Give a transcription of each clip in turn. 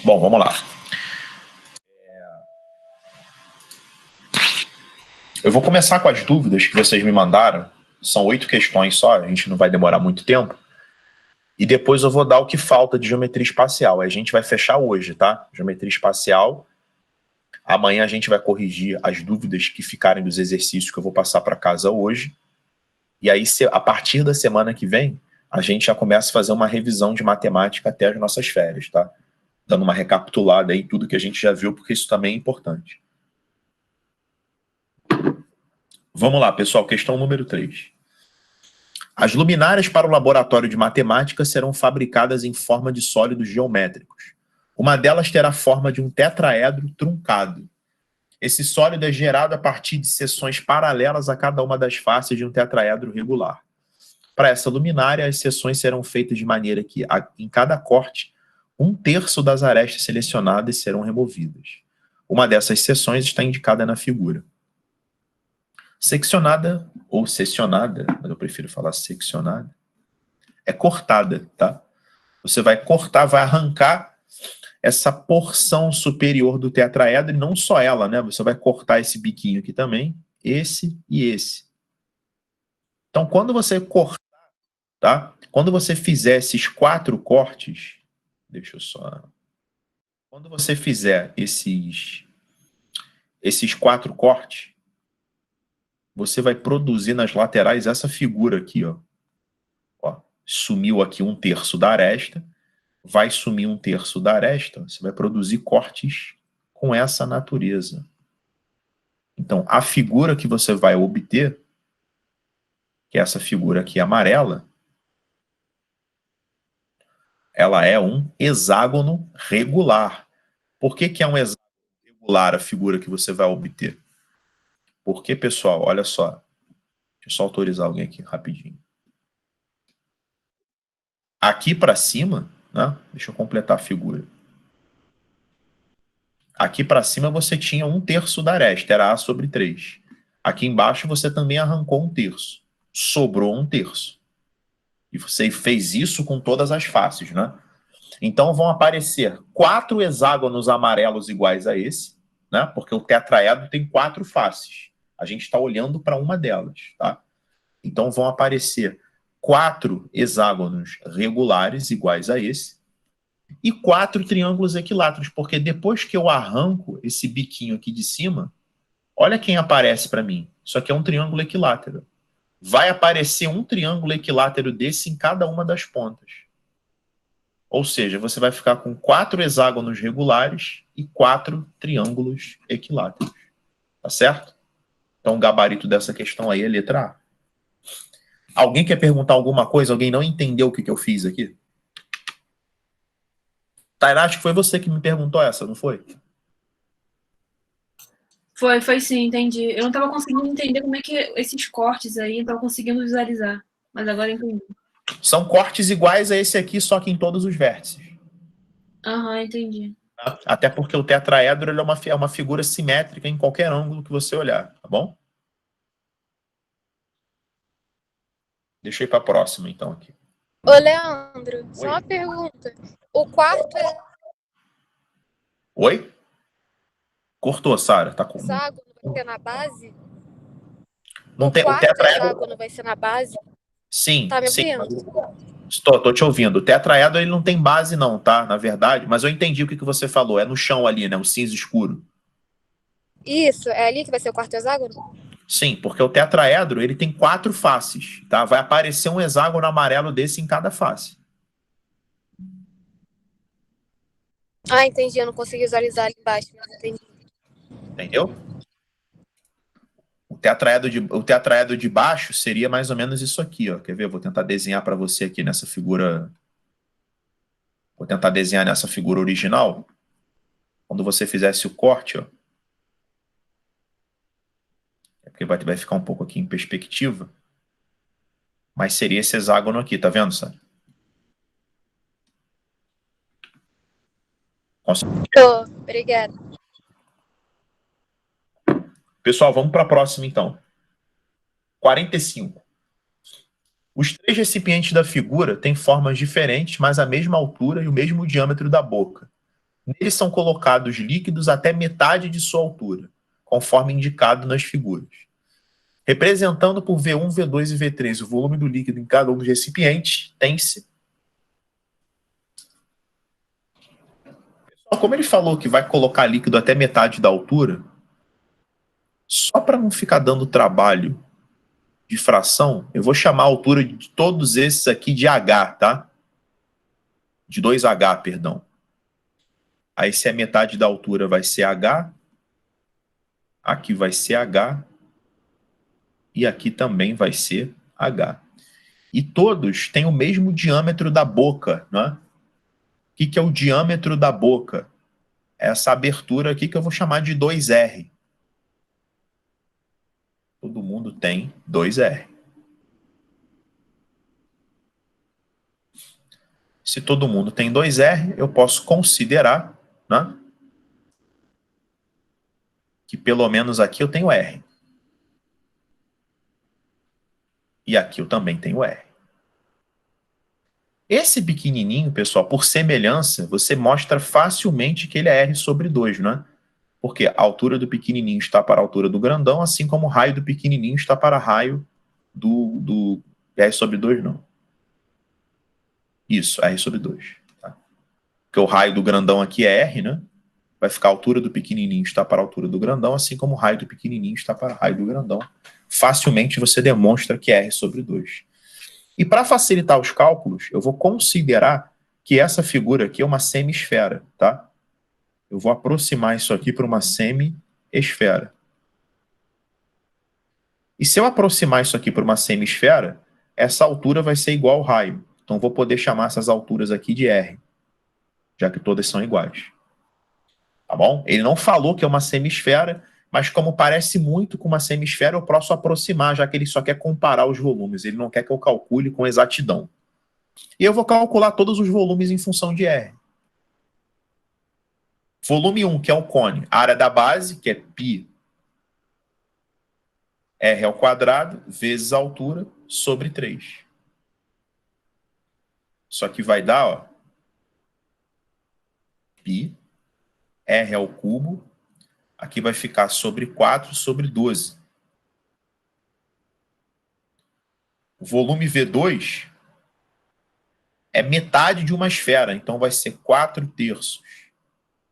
Bom, vamos lá. Eu vou começar com as dúvidas que vocês me mandaram. São 8 questões só, a gente não vai demorar muito tempo. E depois eu vou dar o que falta de geometria espacial. A gente vai fechar hoje, tá? Geometria espacial. Amanhã a gente vai corrigir as dúvidas que ficarem dos exercícios que eu vou passar para casa hoje. E aí, a partir da semana que vem, a gente já começa a fazer uma revisão de matemática até as nossas férias, tá? Dando uma recapitulada aí em tudo que a gente já viu, porque isso também é importante. Vamos lá, pessoal, questão número 3. As luminárias para o laboratório de matemática serão fabricadas em forma de sólidos geométricos. Uma delas terá a forma de um tetraedro truncado. Esse sólido é gerado a partir de seções paralelas a cada uma das faces de um tetraedro regular. Para essa luminária, as seções serão feitas de maneira que, em cada corte, 1/3 das arestas selecionadas serão removidas. Uma dessas seções está indicada na figura. Seccionada ou seccionada, mas eu prefiro falar seccionada, é cortada, tá? Você vai cortar, vai arrancar essa porção superior do tetraedro, e não só ela, né? Você vai cortar esse biquinho aqui também, esse e esse. Então, quando você cortar, tá? Quando você fizer esses 4 cortes, deixa eu só... Quando você fizer esses 4 cortes, você vai produzir nas laterais essa figura aqui, ó. Ó, sumiu aqui 1/3 da aresta, vai sumir 1/3 da aresta, você vai produzir cortes com essa natureza. Então, a figura que você vai obter, que é essa figura aqui amarela, ela é um hexágono regular. Por que que é um hexágono regular a figura que você vai obter? Porque, pessoal, olha só, deixa eu só autorizar alguém aqui rapidinho. Aqui para cima, né? Deixa eu completar a figura. Aqui para cima você tinha 1/3 da aresta, era A sobre 3. Aqui embaixo você também arrancou 1/3. Sobrou 1/3. E você fez isso com todas as faces, né? Então vão aparecer 4 hexágonos amarelos iguais a esse, né? Porque o tetraedro tem 4 faces. A gente está olhando para uma delas, tá? Então vão aparecer 4 hexágonos regulares iguais a esse e 4 triângulos equiláteros, porque depois que eu arranco esse biquinho aqui de cima, olha quem aparece para mim. Isso aqui é um triângulo equilátero. Vai aparecer um triângulo equilátero desse em cada uma das pontas. Ou seja, você vai ficar com 4 hexágonos regulares e 4 triângulos equiláteros. Tá certo? Então o gabarito dessa questão aí é letra A. Alguém quer perguntar alguma coisa? Alguém não entendeu o que eu fiz aqui? Tainá, acho que foi você que me perguntou essa, não foi? Foi sim, entendi. Eu não estava conseguindo entender como é que esses cortes aí, não estava conseguindo visualizar, mas agora entendi. São cortes iguais a esse aqui, só que em todos os vértices. Aham, entendi. Tá? Até porque o tetraedro ele é uma figura simétrica em qualquer ângulo que você olhar, tá bom? Deixa eu ir para a próxima, então, aqui. Ô, Leandro, só uma pergunta. O quarto Oi? Cortou, Sara. Tá com... hexágono vai ser na base? Não tem... O quarto hexágono vai ser na base? Sim, tá me sim. ouvindo? Estou te ouvindo. O tetraedro ele não tem base não, tá? Na verdade, mas eu entendi o que você falou. É no chão ali, né? O cinza escuro. Isso, é ali que vai ser o quarto hexágono? Sim, porque o tetraedro ele tem 4 faces, tá? Vai aparecer um hexágono amarelo desse em cada face. Ah, entendi. Eu não consegui visualizar ali embaixo, mas entendi. Entendeu? O tetraedro de baixo seria mais ou menos isso aqui, ó. Quer ver? Eu vou tentar desenhar para você aqui nessa figura. Vou tentar desenhar nessa figura original. Quando você fizesse o corte, ó. É porque vai ficar um pouco aqui em perspectiva. Mas seria esse hexágono aqui, tá vendo, Sara? Tô, obrigada. Pessoal, vamos para a próxima, então. 45. Os 3 recipientes da figura têm formas diferentes, mas a mesma altura e o mesmo diâmetro da boca. Neles são colocados líquidos até metade de sua altura, conforme indicado nas figuras. Representando por V1, V2 e V3 o volume do líquido em cada um dos recipientes, tem-se... Como ele falou que vai colocar líquido até metade da altura, só para não ficar dando trabalho de fração, eu vou chamar a altura de todos esses aqui de H, tá? De 2H, perdão. Aí se a metade da altura vai ser H, aqui vai ser H, e aqui também vai ser H. E todos têm o mesmo diâmetro da boca, não é? O que é o diâmetro da boca? Essa abertura aqui que eu vou chamar de 2R. Todo mundo tem 2R. Se todo mundo tem 2R, eu posso considerar, né, que pelo menos aqui eu tenho R. E aqui eu também tenho R. Esse pequenininho, pessoal, por semelhança, você mostra facilmente que ele é R sobre 2, né? Porque a altura do pequenininho está para a altura do grandão, assim como o raio do pequenininho está para o raio do R sobre 2, não. Isso, R sobre 2. Tá? Porque o raio do grandão aqui é R, né? Vai ficar a altura do pequenininho está para a altura do grandão, assim como o raio do pequenininho está para o raio do grandão. Facilmente você demonstra que é R sobre 2. E para facilitar os cálculos, eu vou considerar que essa figura aqui é uma semi-esfera, tá? Eu vou aproximar isso aqui para uma semi-esfera. E se eu aproximar isso aqui para uma semi-esfera, essa altura vai ser igual ao raio. Então, eu vou poder chamar essas alturas aqui de R, já que todas são iguais. Tá bom? Ele não falou que é uma semi-esfera, mas como parece muito com uma semi-esfera, eu posso aproximar, já que ele só quer comparar os volumes. Ele não quer que eu calcule com exatidão. E eu vou calcular todos os volumes em função de R. Volume 1, que é o cone. A área da base, que é π R ao quadrado, vezes a altura, sobre 3. Isso aqui vai dar, ó, π R ao cubo. Aqui vai ficar sobre 4 sobre 12. O volume V2 é metade de uma esfera, então vai ser 4/3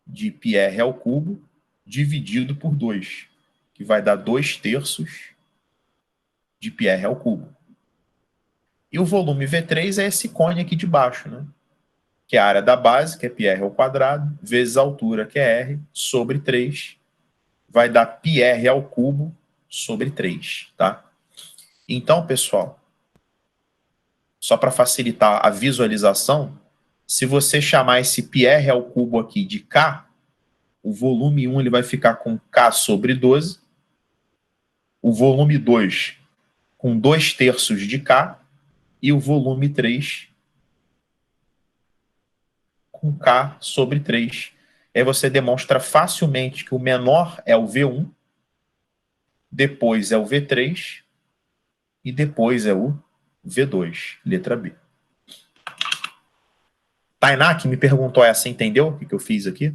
de πr ao cubo dividido por 2, que vai dar 2/3 de πr ao cubo. E o volume V3 é esse cone aqui de baixo, né? Que é a área da base, que é πr ao quadrado, vezes a altura, que é R, sobre 3, vai dar πr ao cubo sobre 3, tá? Então, pessoal, só para facilitar a visualização, se você chamar esse πr ao cubo aqui de K, o volume 1 ele vai ficar com K sobre 12, o volume 2 com 2/3 de K, e o volume 3 com K sobre 3. Aí você demonstra facilmente que o menor é o V1, depois é o V3 e depois é o V2, letra B. Tainá, que me perguntou essa, entendeu o que eu fiz aqui?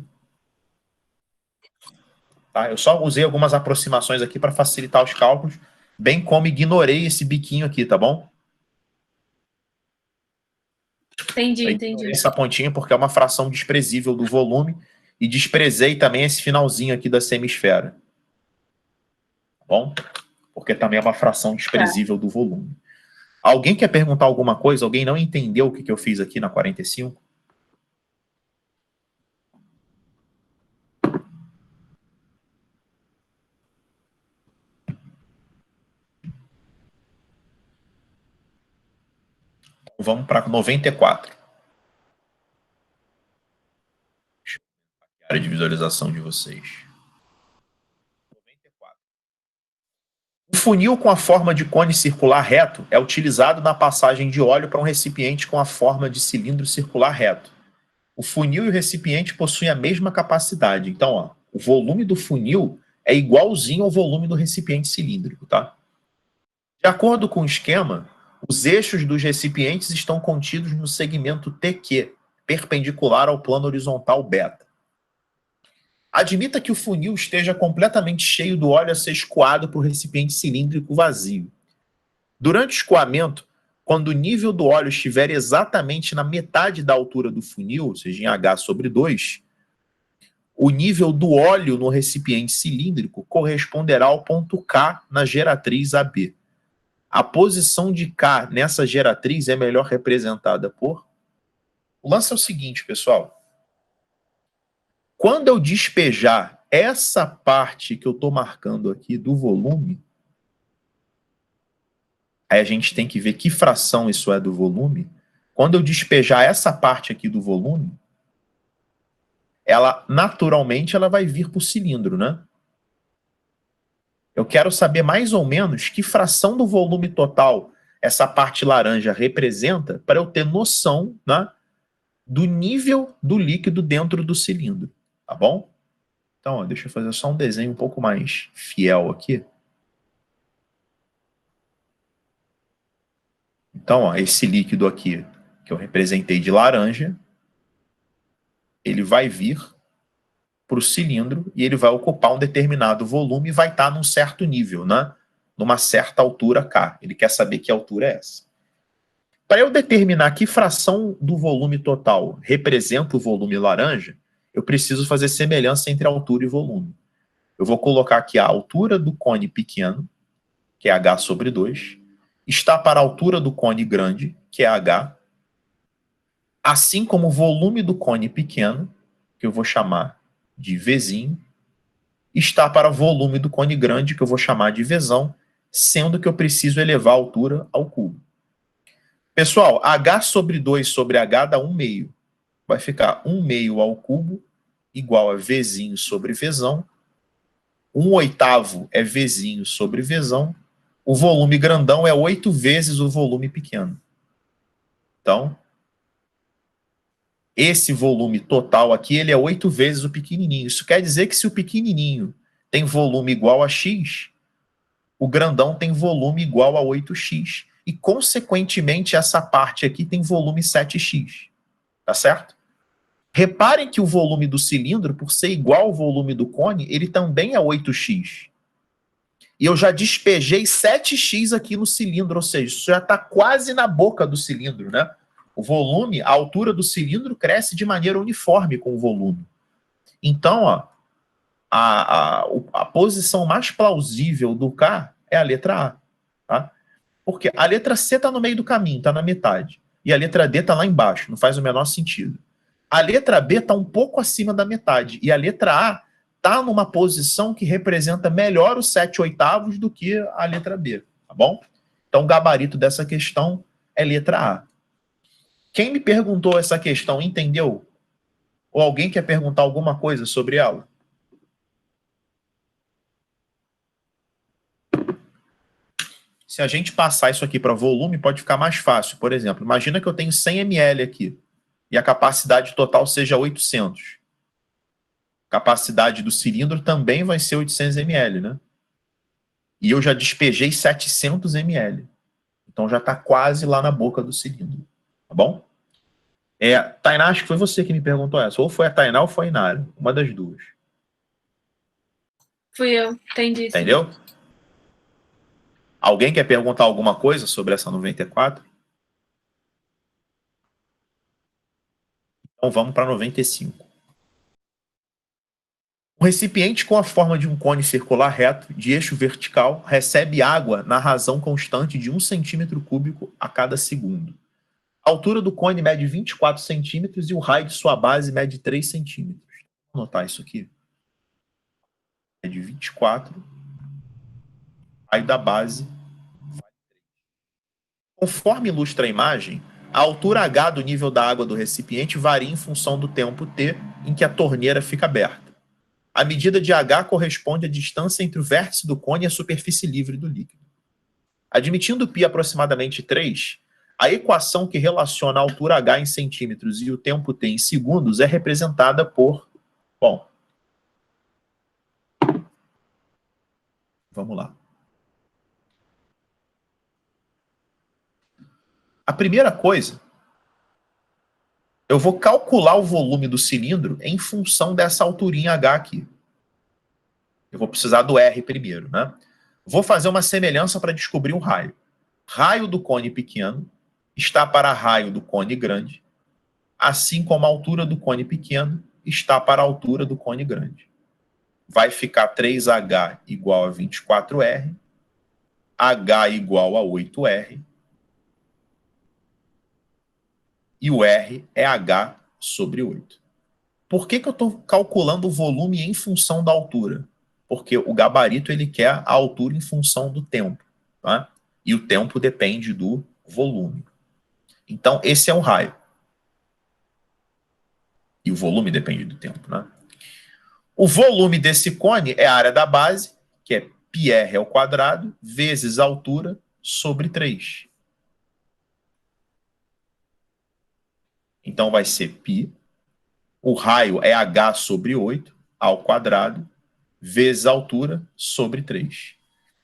Tá? Eu só usei algumas aproximações aqui para facilitar os cálculos, bem como ignorei esse biquinho aqui, tá bom? Entendi. Essa pontinha porque é uma fração desprezível do volume e desprezei também esse finalzinho aqui da semisfera. Tá bom? Porque também é uma fração desprezível do volume. Alguém quer perguntar alguma coisa? Alguém não entendeu o que eu fiz aqui na 45? Vamos para 94. Deixa eu ver a área de visualização de vocês. 94. O funil com a forma de cone circular reto é utilizado na passagem de óleo para um recipiente com a forma de cilindro circular reto. O funil e o recipiente possuem a mesma capacidade. Então, ó, o volume do funil é igualzinho ao volume do recipiente cilíndrico, tá? De acordo com o esquema, os eixos dos recipientes estão contidos no segmento TQ, perpendicular ao plano horizontal beta. Admita que o funil esteja completamente cheio do óleo a ser escoado por recipiente cilíndrico vazio. Durante o escoamento, quando o nível do óleo estiver exatamente na metade da altura do funil, ou seja, em H/2, o nível do óleo no recipiente cilíndrico corresponderá ao ponto K na geratriz AB. A posição de K nessa geratriz é melhor representada por... O lance é o seguinte, pessoal. Quando eu despejar essa parte que eu estou marcando aqui do volume, aí a gente tem que ver que fração isso é do volume. Quando eu despejar essa parte aqui do volume, ela naturalmente ela vai vir para o cilindro, né? Eu quero saber mais ou menos que fração do volume total essa parte laranja representa para eu ter noção, né, do nível do líquido dentro do cilindro, tá bom? Então, ó, deixa eu fazer só um desenho um pouco mais fiel aqui. Então, ó, esse líquido aqui, que eu representei de laranja, ele vai vir para o cilindro e ele vai ocupar um determinado volume e vai estar num certo nível, né? Numa certa altura K. Ele quer saber que altura é essa. Para eu determinar que fração do volume total representa o volume laranja, eu preciso fazer semelhança entre altura e volume. Eu vou colocar aqui a altura do cone pequeno, que é H/2, está para a altura do cone grande, que é H, assim como o volume do cone pequeno, que eu vou chamar de Vzinho, está para o volume do cone grande, que eu vou chamar de Vzão, sendo que eu preciso elevar a altura ao cubo. Pessoal, H/2 sobre H dá 1/2. Vai ficar 1/2 ao cubo igual a Vzinho sobre Vzão. 1/8 é Vzinho sobre Vzão. O volume grandão é 8 vezes o volume pequeno. Então, esse volume total aqui, ele é 8 vezes o pequenininho. Isso quer dizer que se o pequenininho tem volume igual a x, o grandão tem volume igual a 8x. E, consequentemente, essa parte aqui tem volume 7x. Tá certo? Reparem que o volume do cilindro, por ser igual ao volume do cone, ele também é 8x. E eu já despejei 7x aqui no cilindro, ou seja, isso já está quase na boca do cilindro, né? O volume, a altura do cilindro cresce de maneira uniforme com o volume. Então, ó, a posição mais plausível do K é a letra A. Tá? Porque a letra C está no meio do caminho, está na metade. E a letra D está lá embaixo, não faz o menor sentido. A letra B está um pouco acima da metade. E a letra A está numa posição que representa melhor os 7/8 do que a letra B. Tá bom? Então, o gabarito dessa questão é letra A. Quem me perguntou essa questão entendeu? Ou alguém quer perguntar alguma coisa sobre ela? Se a gente passar isso aqui para volume, pode ficar mais fácil. Por exemplo, imagina que eu tenho 100 ml aqui e a capacidade total seja 800. A capacidade do cilindro também vai ser 800 ml, né? E eu já despejei 700 ml. Então já está quase lá na boca do cilindro. Tá bom? Tainá, acho que foi você que me perguntou essa. Ou foi a Tainá ou foi a Inara. Uma das duas. Fui eu, entendi. Entendeu? Alguém quer perguntar alguma coisa sobre essa 94? Então vamos para 95. Um recipiente com a forma de um cone circular reto, de eixo vertical, recebe água na razão constante de 1 centímetro cúbico a cada segundo. A altura do cone mede 24 centímetros e o raio de sua base mede 3 centímetros. Vou anotar isso aqui. É de 24. O raio da base. Conforme ilustra a imagem, a altura H do nível da água do recipiente varia em função do tempo T em que a torneira fica aberta. A medida de H corresponde à distância entre o vértice do cone e a superfície livre do líquido. Admitindo π aproximadamente 3, a equação que relaciona a altura H em centímetros e o tempo T em segundos é representada por... Bom, vamos lá. A primeira coisa eu vou calcular o volume do cilindro em função dessa alturinha H aqui. Eu vou precisar do R primeiro, né? Vou fazer uma semelhança para descobrir o raio. Raio do cone pequeno está para raio do cone grande, assim como a altura do cone pequeno está para a altura do cone grande. Vai ficar 3H igual a 24R, H igual a 8R, e o R é H sobre 8. Por que eu estou calculando o volume em função da altura? Porque o gabarito ele quer a altura em função do tempo, tá? E o tempo depende do volume. Então, esse é o raio. E o volume depende do tempo, né? O volume desse cone é a área da base, que é πr ao quadrado, vezes a altura, sobre 3. Então, vai ser π. O raio é h sobre 8, ao quadrado, vezes a altura, sobre 3.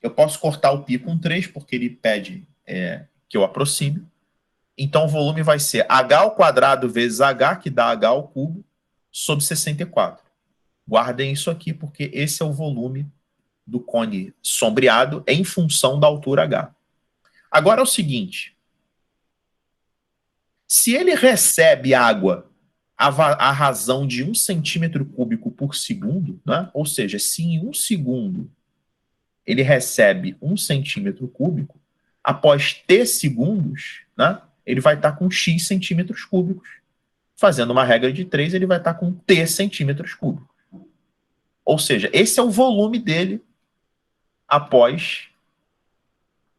Eu posso cortar o π com 3, porque ele pede que eu aproxime. Então, o volume vai ser h ao quadrado vezes h, que dá h ao cubo, sobre 64. Guardem isso aqui, porque esse é o volume do cone sombreado em função da altura h. Agora é o seguinte. Se ele recebe água à razão de 1 centímetro cúbico por segundo, né? Ou seja, se em 1 segundo ele recebe 1 centímetro cúbico, após t segundos, né, ele vai estar com x centímetros cúbicos. Fazendo uma regra de 3, ele vai estar com t centímetros cúbicos. Ou seja, esse é o volume dele após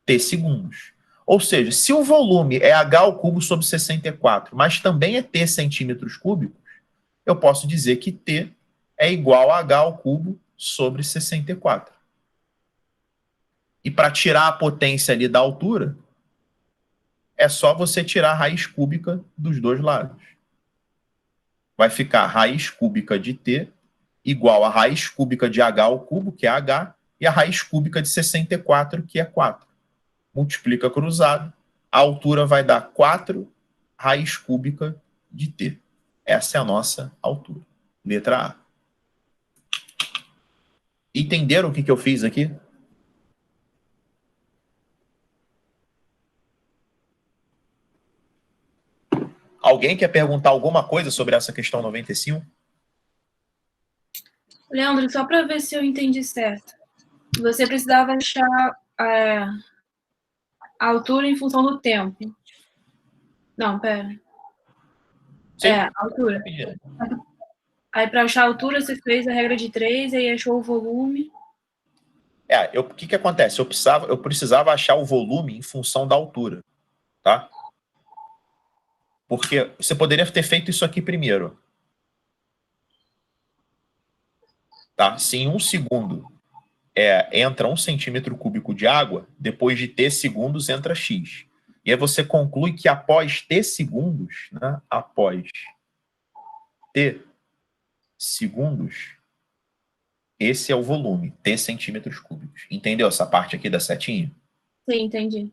t segundos. Ou seja, se o volume é h ao cubo sobre 64, mas também é t centímetros cúbicos, eu posso dizer que t é igual a h ao cubo sobre 64. E para tirar a potência ali da altura, é só você tirar a raiz cúbica dos dois lados. Vai ficar raiz cúbica de t igual a raiz cúbica de h ao cubo, que é h, e a raiz cúbica de 64, que é 4. Multiplica cruzado, a altura vai dar 4 raiz cúbica de t. Essa é a nossa altura. Letra A. Entenderam o que eu fiz aqui? Alguém quer perguntar alguma coisa sobre essa questão 95? Leandro, só para ver se eu entendi certo. Você precisava achar a altura em função do tempo. Não, pera. Sim. A altura. Aí, para achar a altura, você fez a regra de 3, aí achou o volume. O que acontece? Eu precisava achar o volume em função da altura, tá? Porque você poderia ter feito isso aqui primeiro. Tá? Se em 1 segundo entra 1 centímetro cúbico de água, depois de t segundos entra x. E aí você conclui que após t segundos, né, após t segundos, esse é o volume, t centímetros cúbicos. Entendeu essa parte aqui da setinha? Sim, entendi.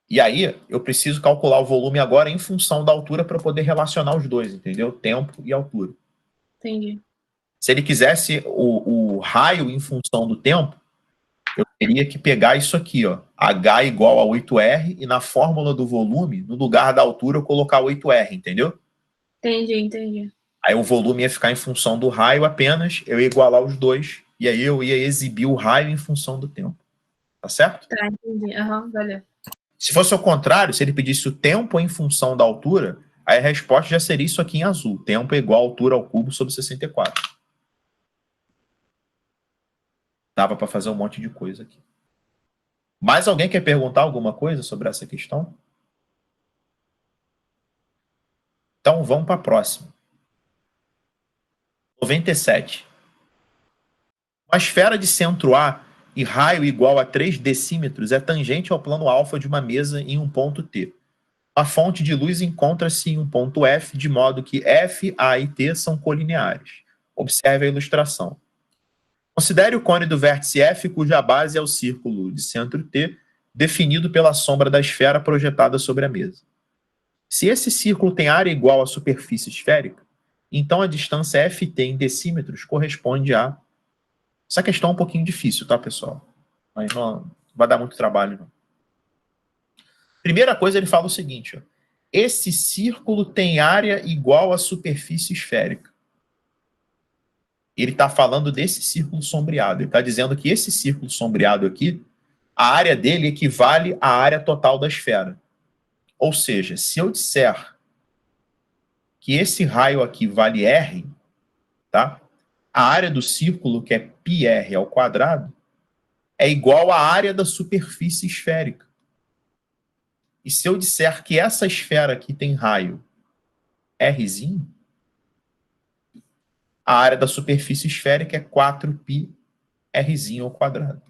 E aí eu preciso calcular o volume agora em função da altura para poder relacionar os dois, entendeu? Tempo e altura. Entendi. Se ele quisesse o raio em função do tempo, eu teria que pegar isso aqui, ó, H igual a 8R, e na fórmula do volume, no lugar da altura, eu colocar 8R, entendeu? Entendi. Aí o volume ia ficar em função do raio apenas, eu ia igualar os dois, e aí eu ia exibir o raio em função do tempo. Tá certo? Tá, entendi. Valeu. Se fosse ao contrário, se ele pedisse o tempo em função da altura, aí a resposta já seria isso aqui em azul. Tempo é igual a altura ao cubo sobre 64. Dava para fazer um monte de coisa aqui. Mais alguém quer perguntar alguma coisa sobre essa questão? Então vamos para a próxima. 97. Uma esfera de centro A e raio igual a 3 decímetros é tangente ao plano alfa de uma mesa em um ponto T. A fonte de luz encontra-se em um ponto F, de modo que F, A e T são colineares. Observe a ilustração. Considere o cone do vértice F, cuja base é o círculo de centro T, definido pela sombra da esfera projetada sobre a mesa. Se esse círculo tem área igual à superfície esférica, então a distância ft em decímetros corresponde a... Essa questão é um pouquinho difícil, tá, pessoal? Mas não vai dar muito trabalho, não. Primeira coisa, ele fala o seguinte, ó, esse círculo tem área igual à superfície esférica. Ele está falando desse círculo sombreado. Ele está dizendo que esse círculo sombreado aqui, a área dele equivale à área total da esfera. Ou seja, se eu disser que esse raio aqui vale R, tá? A área do círculo, que é πr ao quadrado, é igual à área da superfície esférica. E se eu disser que essa esfera aqui tem raio Rzinho, a área da superfície esférica é 4π Rzinho ao quadrado.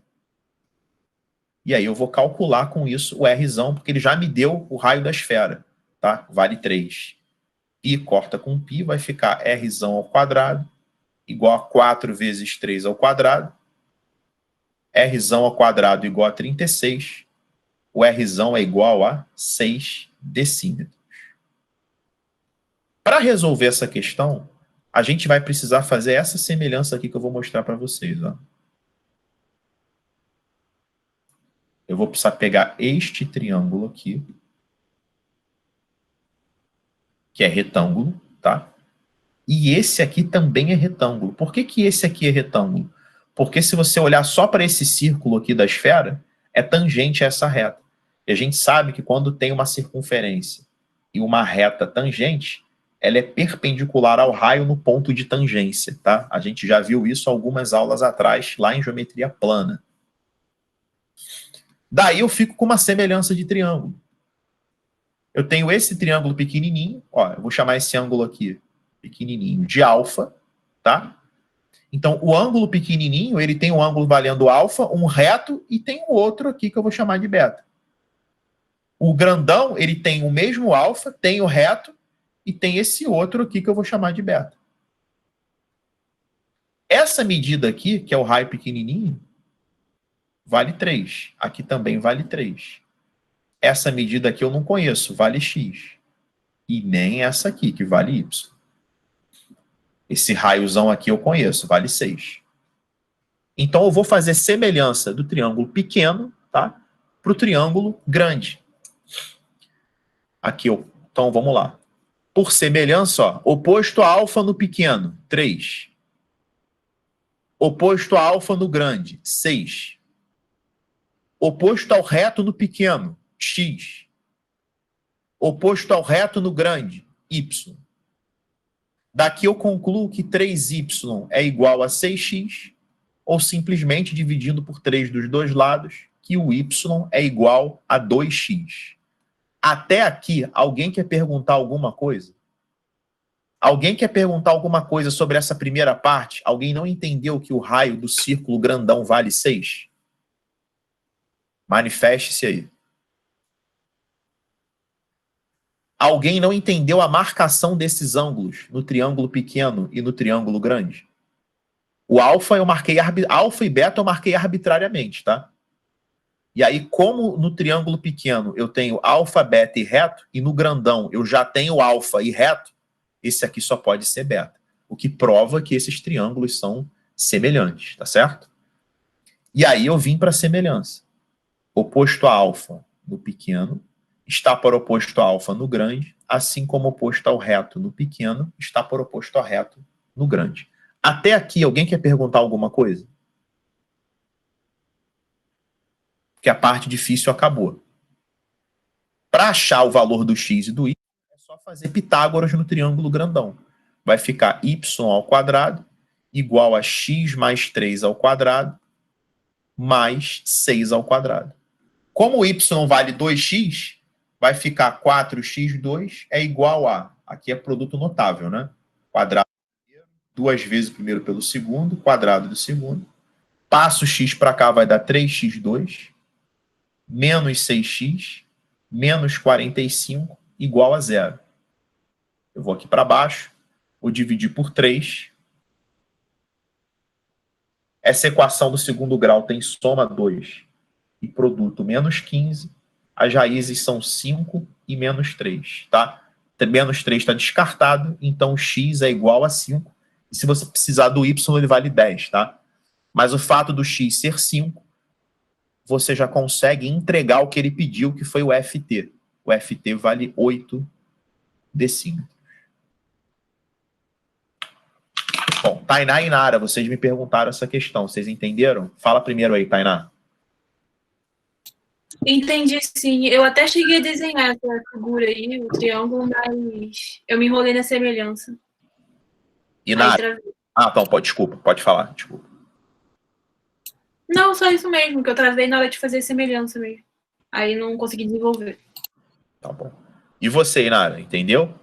E aí eu vou calcular com isso o Rzão, porque ele já me deu o raio da esfera, tá? Vale 3. Π corta com π, vai ficar Rzão ao quadrado, igual a 4 vezes 3 ao quadrado. Rzão ao quadrado igual a 36. O Rzão é igual a 6 decímetros. Para resolver essa questão, a gente vai precisar fazer essa semelhança aqui que eu vou mostrar para vocês. Ó. Eu vou precisar pegar este triângulo aqui, que é retângulo, tá? E esse aqui também é retângulo. Por que que esse aqui é retângulo? Porque se você olhar só para esse círculo aqui da esfera, é tangente a essa reta. E a gente sabe que quando tem uma circunferência e uma reta tangente, ela é perpendicular ao raio no ponto de tangência, tá? A gente já viu isso algumas aulas atrás, lá em geometria plana. Daí eu fico com uma semelhança de triângulo. Eu tenho esse triângulo pequenininho, ó, eu vou chamar esse ângulo aqui, pequenininho, de alfa, tá? Então, o ângulo pequenininho, ele tem um ângulo valendo alfa, um reto, e tem um outro aqui que eu vou chamar de beta. O grandão, ele tem o mesmo alfa, tem o reto, e tem esse outro aqui que eu vou chamar de beta. Essa medida aqui, que é o raio pequenininho, vale 3. Aqui também vale 3. Essa medida aqui eu não conheço, vale x. E nem essa aqui, que vale y. Esse raiozão aqui eu conheço, vale 6. Então eu vou fazer semelhança do triângulo pequeno, tá? Para o triângulo grande. Aqui, então vamos lá. Por semelhança, ó, oposto a alfa no pequeno, 3. Oposto a alfa no grande, 6. Oposto ao reto no pequeno, x. Oposto ao reto no grande, y. Daqui eu concluo que 3y é igual a 6x, ou simplesmente dividindo por 3 dos dois lados, que o y é igual a 2x. Até aqui, alguém quer perguntar alguma coisa? Alguém quer perguntar alguma coisa sobre essa primeira parte? Alguém não entendeu que o raio do círculo grandão vale 6? Manifeste-se aí. Alguém não entendeu a marcação desses ângulos no triângulo pequeno e no triângulo grande? O alfa eu marquei alfa e beta eu marquei arbitrariamente, tá? E aí, como no triângulo pequeno eu tenho alfa, beta e reto, e no grandão eu já tenho alfa e reto, esse aqui só pode ser beta. O que prova que esses triângulos são semelhantes, tá certo? E aí eu vim para a semelhança. Oposto a alfa no pequeno está por oposto a alfa no grande, assim como oposto ao reto no pequeno está por oposto ao reto no grande. Até aqui, alguém quer perguntar alguma coisa? Porque a parte difícil acabou. Para achar o valor do x e do y, é só fazer Pitágoras no triângulo grandão. Vai ficar y ao quadrado igual a x mais 3 ao quadrado mais 6 ao quadrado. Como o y vale 2x, vai ficar 4x2 é igual a... Aqui é produto notável, né? Quadrado do primeiro, 2 vezes o primeiro pelo segundo, quadrado do segundo. Passo x para cá, vai dar 3x2, menos 6x, menos 45, igual a 0. Eu vou aqui para baixo, vou dividir por 3. Essa equação do segundo grau tem soma 2 e produto menos 15. As raízes são 5 e menos 3, tá? Menos 3 está descartado, então x é igual a 5. E se você precisar do y, ele vale 10, tá? Mas o fato do x ser 5, você já consegue entregar o que ele pediu, que foi o FT. O FT vale 8 decímetros. Bom, Tainá e Nara, vocês me perguntaram essa questão. Vocês entenderam? Fala primeiro aí, Tainá. Entendi, sim. Eu até cheguei a desenhar essa figura aí, o triângulo, mas eu me enrolei na semelhança. E Nara? Então, desculpa, pode falar, desculpa. Não, só isso mesmo, que eu travei na hora de fazer semelhança mesmo. Aí não consegui desenvolver. Tá bom. E você, Nara, entendeu?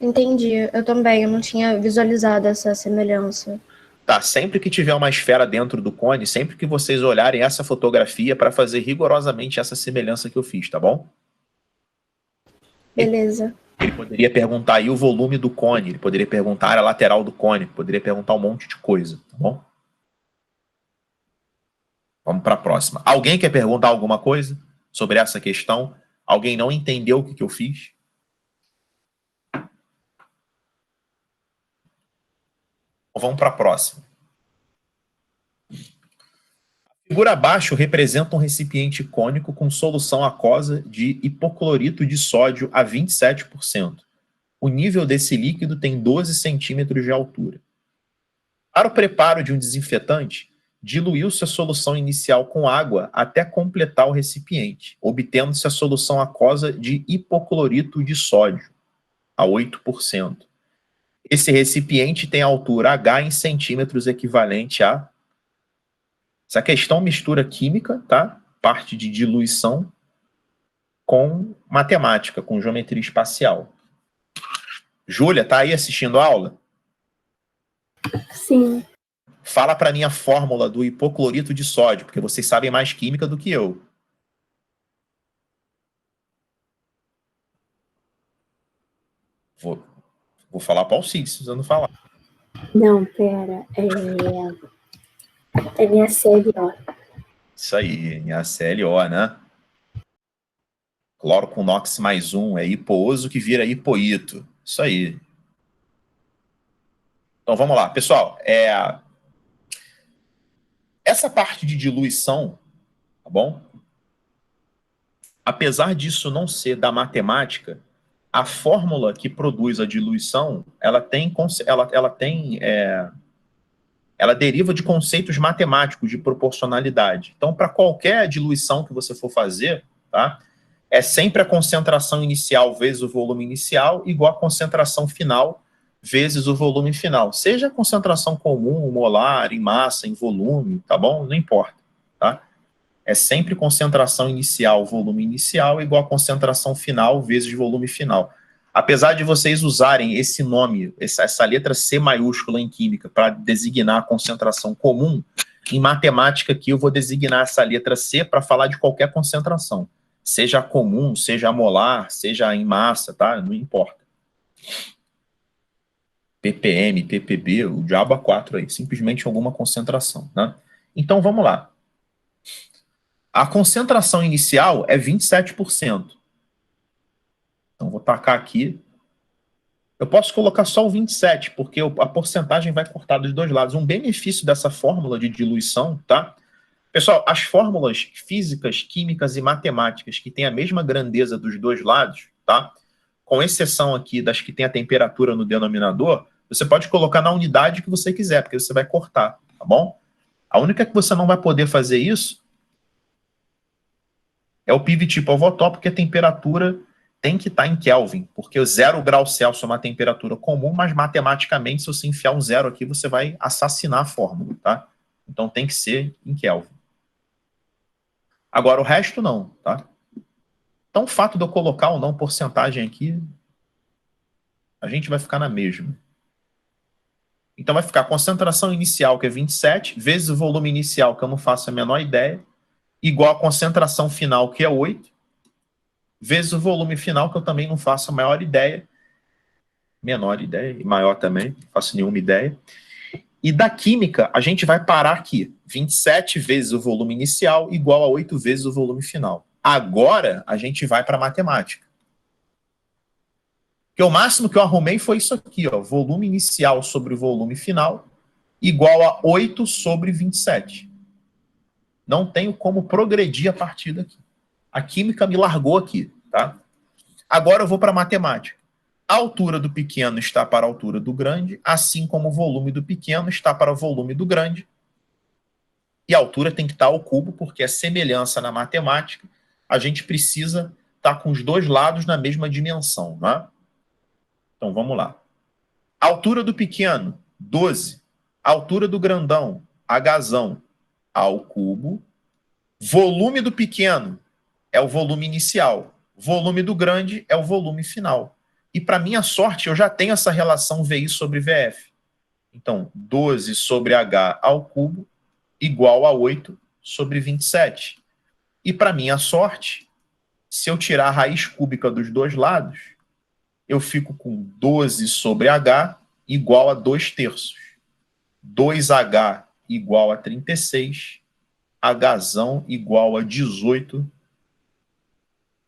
Entendi. Eu também, eu não tinha visualizado essa semelhança. Tá, sempre que tiver uma esfera dentro do cone, sempre que vocês olharem essa fotografia para fazer rigorosamente essa semelhança que eu fiz, tá bom? Beleza. Ele poderia perguntar aí o volume do cone, ele poderia perguntar a lateral do cone, poderia perguntar um monte de coisa, tá bom? Vamos para a próxima. Alguém quer perguntar alguma coisa sobre essa questão? Alguém não entendeu o que eu fiz? Vamos para a próxima. A figura abaixo representa um recipiente cônico com solução aquosa de hipoclorito de sódio a 27%. O nível desse líquido tem 12 centímetros de altura. Para o preparo de um desinfetante, diluiu-se a solução inicial com água até completar o recipiente, obtendo-se a solução aquosa de hipoclorito de sódio a 8%. Esse recipiente tem altura H em centímetros equivalente a... Essa questão mistura química, tá? Parte de diluição com matemática, com geometria espacial. Júlia, tá aí assistindo a aula? Sim. Fala para mim a fórmula do hipoclorito de sódio, porque vocês sabem mais química do que eu. Vou falar para o Alcides, se você não falar. Não, pera. É NaClO. Isso aí, NaClO, né? Cloro com NOx mais 1 é hipooso que vira hipoito. Isso aí. Então vamos lá, pessoal. Essa parte de diluição, tá bom? Apesar disso não ser da matemática, a fórmula que produz a diluição, ela deriva de conceitos matemáticos de proporcionalidade. Então, para qualquer diluição que você for fazer, tá? É sempre a concentração inicial vezes o volume inicial igual a concentração final vezes o volume final. Seja a concentração comum, molar, em massa, em volume, tá bom? Não importa, tá? É sempre concentração inicial, volume inicial, igual a concentração final vezes volume final. Apesar de vocês usarem esse nome, essa letra C maiúscula em química, para designar a concentração comum, em matemática aqui eu vou designar essa letra C para falar de qualquer concentração. Seja comum, seja molar, seja em massa, tá? Não importa. ppm, ppb, o diabo a 4 aí, simplesmente alguma concentração, né? Então vamos lá. A concentração inicial é 27%. Então vou tacar aqui. Eu posso colocar só o 27, porque a porcentagem vai cortar dos dois lados. Um benefício dessa fórmula de diluição, tá? Pessoal, as fórmulas físicas, químicas e matemáticas que têm a mesma grandeza dos dois lados, tá? Com exceção aqui das que têm a temperatura no denominador, você pode colocar na unidade que você quiser, porque você vai cortar, tá bom? A única que você não vai poder fazer isso é o PIV tipo ovotó, porque a temperatura tem que estar em Kelvin, porque o 0 grau Celsius é uma temperatura comum, mas matematicamente, se você enfiar um 0 aqui, você vai assassinar a fórmula, tá? Então tem que ser em Kelvin. Agora o resto não, tá? Então o fato de eu colocar ou não porcentagem aqui, a gente vai ficar na mesma. Então vai ficar a concentração inicial, que é 27, vezes o volume inicial, que eu não faço a menor ideia, igual a concentração final, que é 8, vezes o volume final, que eu também não faço a maior ideia, menor ideia, e maior também, não faço nenhuma ideia. E da química, a gente vai parar aqui, 27 vezes o volume inicial, igual a 8 vezes o volume final. Agora, a gente vai para a matemática, Porque o máximo que eu arrumei foi isso aqui, ó, volume inicial sobre volume final, igual a 8 sobre 27. Não tenho como progredir a partir daqui. A química me largou aqui, tá? Agora eu vou para a matemática. A altura do pequeno está para a altura do grande, assim como o volume do pequeno está para o volume do grande. E a altura tem que estar ao cubo, porque a semelhança na matemática, a gente precisa estar com os dois lados na mesma dimensão, né? Então vamos lá. A altura do pequeno, 12. A altura do grandão, Hzão, ao cubo. Volume do pequeno é o volume inicial. Volume do grande é o volume final. E para minha sorte, eu já tenho essa relação VI sobre VF. Então, 12 sobre H ao cubo igual a 8 sobre 27. E para minha sorte, se eu tirar a raiz cúbica dos dois lados, eu fico com 12 sobre H igual a 2 terços. 2H igual a 36. Hzão igual a 18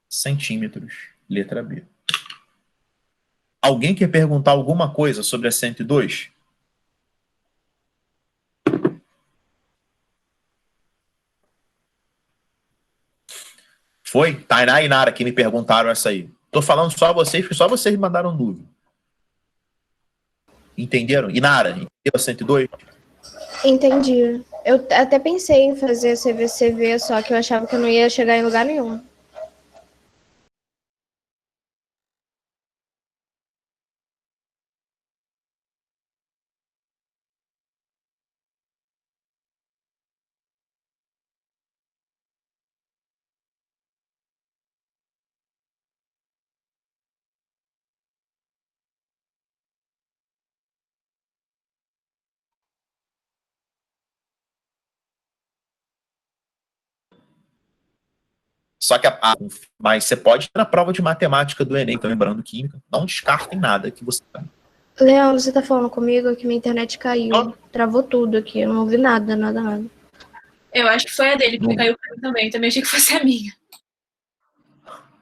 centímetros. Letra B. Alguém quer perguntar alguma coisa sobre a 102? Foi? Tainá e Nara que me perguntaram essa aí. Tô falando só a vocês, porque só vocês me mandaram dúvida. Entenderam? E Nara, entendeu a 102? Entendi. Eu até pensei em fazer CVCV, só que eu achava que eu não ia chegar em lugar nenhum. Só que mas você pode ir na prova de matemática do Enem, tô lembrando química. Não descartem nada que você tá. Leandro, você tá falando comigo que minha internet caiu. Travou tudo aqui, eu não ouvi nada, nada, nada. Eu acho que foi a dele, porque caiu pra mim também. Também achei que fosse a minha.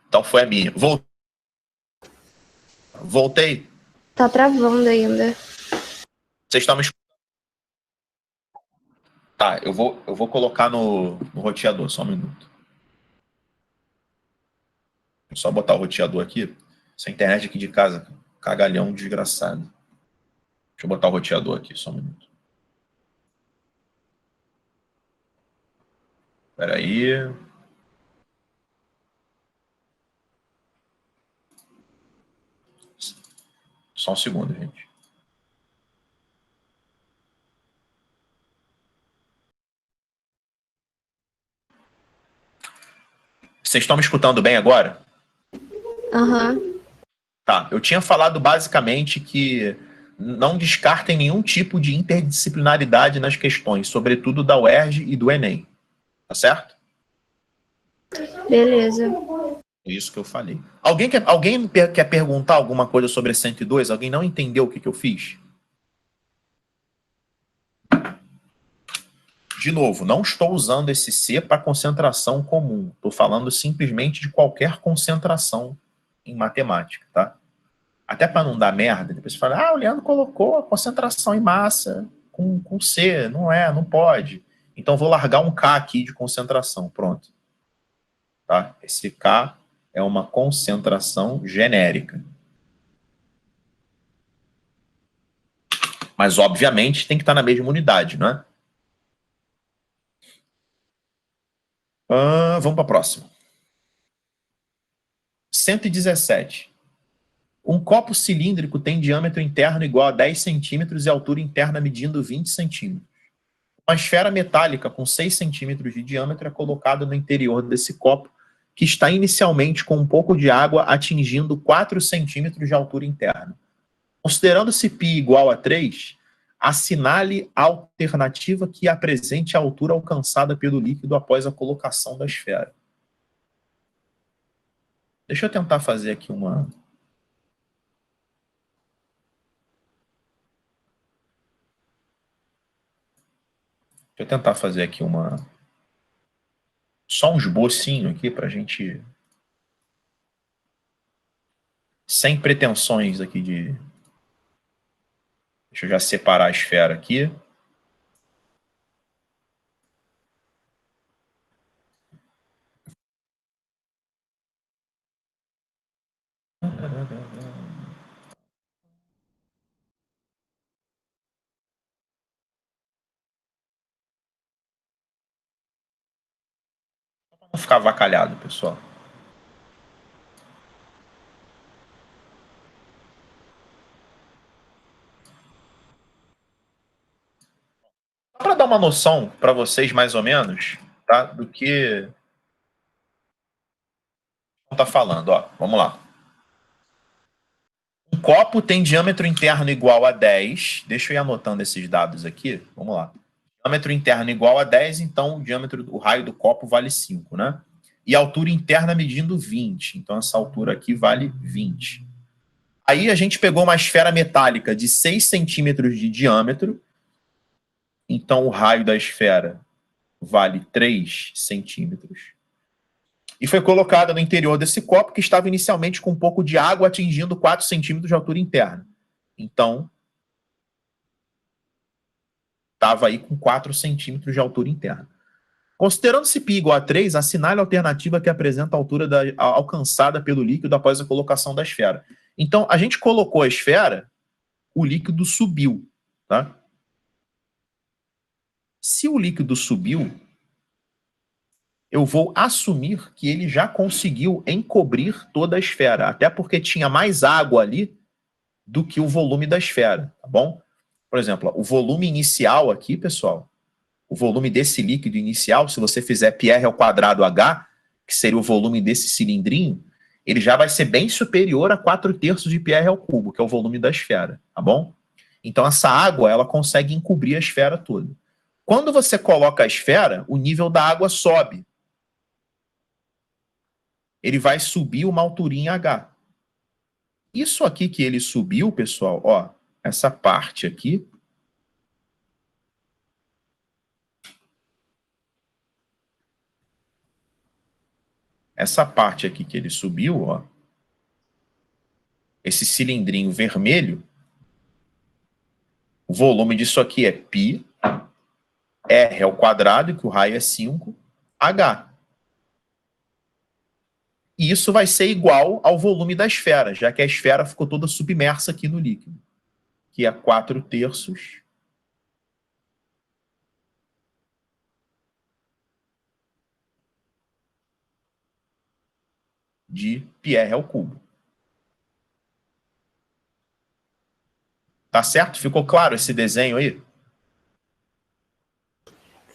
Então foi a minha. Voltei. Tá travando ainda. Vocês estão me escutando? Tá, eu vou colocar no roteador, só um minuto. Vou só botar o roteador aqui. Essa internet aqui de casa, cagalhão desgraçado. Deixa eu botar o roteador aqui, só um minuto. Espera aí. Só um segundo, gente. Vocês estão me escutando bem agora? Aham. Tá, eu tinha falado basicamente que não descartem nenhum tipo de interdisciplinaridade nas questões, sobretudo da UERJ e do Enem. Tá certo? Beleza. Isso que eu falei. Alguém quer perguntar alguma coisa sobre a 102? Alguém não entendeu o que eu fiz? De novo, não estou usando esse C para concentração comum. Estou falando simplesmente de qualquer concentração em matemática, tá? Até para não dar merda, depois você fala, o Leandro colocou a concentração em massa com C. Não pode. Então vou largar um K aqui de concentração, pronto. Tá? Esse K é uma concentração genérica. Mas, obviamente, tem que estar na mesma unidade, não é? Vamos para a próxima. 117. Um copo cilíndrico tem diâmetro interno igual a 10 centímetros e altura interna medindo 20 centímetros. Uma esfera metálica com 6 centímetros de diâmetro é colocada no interior desse copo, que está inicialmente com um pouco de água atingindo 4 centímetros de altura interna. Considerando-se π igual a 3, assinale a alternativa que apresente a altura alcançada pelo líquido após a colocação da esfera. Deixa eu tentar fazer aqui uma... Só um esbocinho aqui para a gente sem pretensões aqui de... Deixa eu já separar a esfera aqui. Para não ficar avacalhado, pessoal. Para dar uma noção para vocês, mais ou menos, tá, do que está falando. Ó, vamos lá. Um copo tem diâmetro interno igual a 10. Deixa eu ir anotando esses dados aqui. Vamos lá. Diâmetro interno igual a 10, então o raio do copo vale 5, né? E a altura interna medindo 20. Então, essa altura aqui vale 20. Aí a gente pegou uma esfera metálica de 6 centímetros de diâmetro. Então, o raio da esfera vale 3 centímetros. E foi colocada no interior desse copo, que estava inicialmente com um pouco de água atingindo 4 centímetros de altura interna. Então, estava aí com 4 centímetros de altura interna. Considerando-se π igual a 3, assinale a alternativa que apresenta a altura alcançada pelo líquido após a colocação da esfera. Então, a gente colocou a esfera, o líquido subiu. Tá? Se o líquido subiu, eu vou assumir que ele já conseguiu encobrir toda a esfera, até porque tinha mais água ali do que o volume da esfera, tá bom? Por exemplo, ó, o volume inicial aqui, pessoal, o volume desse líquido inicial, se você fizer πr ao quadrado h, que seria o volume desse cilindrinho, ele já vai ser bem superior a 4/3 de πr ao cubo, que é o volume da esfera, tá bom? Então essa água, ela consegue encobrir a esfera toda. Quando você coloca a esfera, o nível da água sobe. Ele vai subir uma alturinha h. Isso aqui que ele subiu, pessoal, ó, essa parte aqui, essa parte aqui que ele subiu, ó, esse cilindrinho vermelho, o volume disso aqui é π, r ao quadrado, que o raio é 5, h. E isso vai ser igual ao volume da esfera, já que a esfera ficou toda submersa aqui no líquido, que é 4/3 de πr ao cubo. Tá certo? Ficou claro esse desenho aí?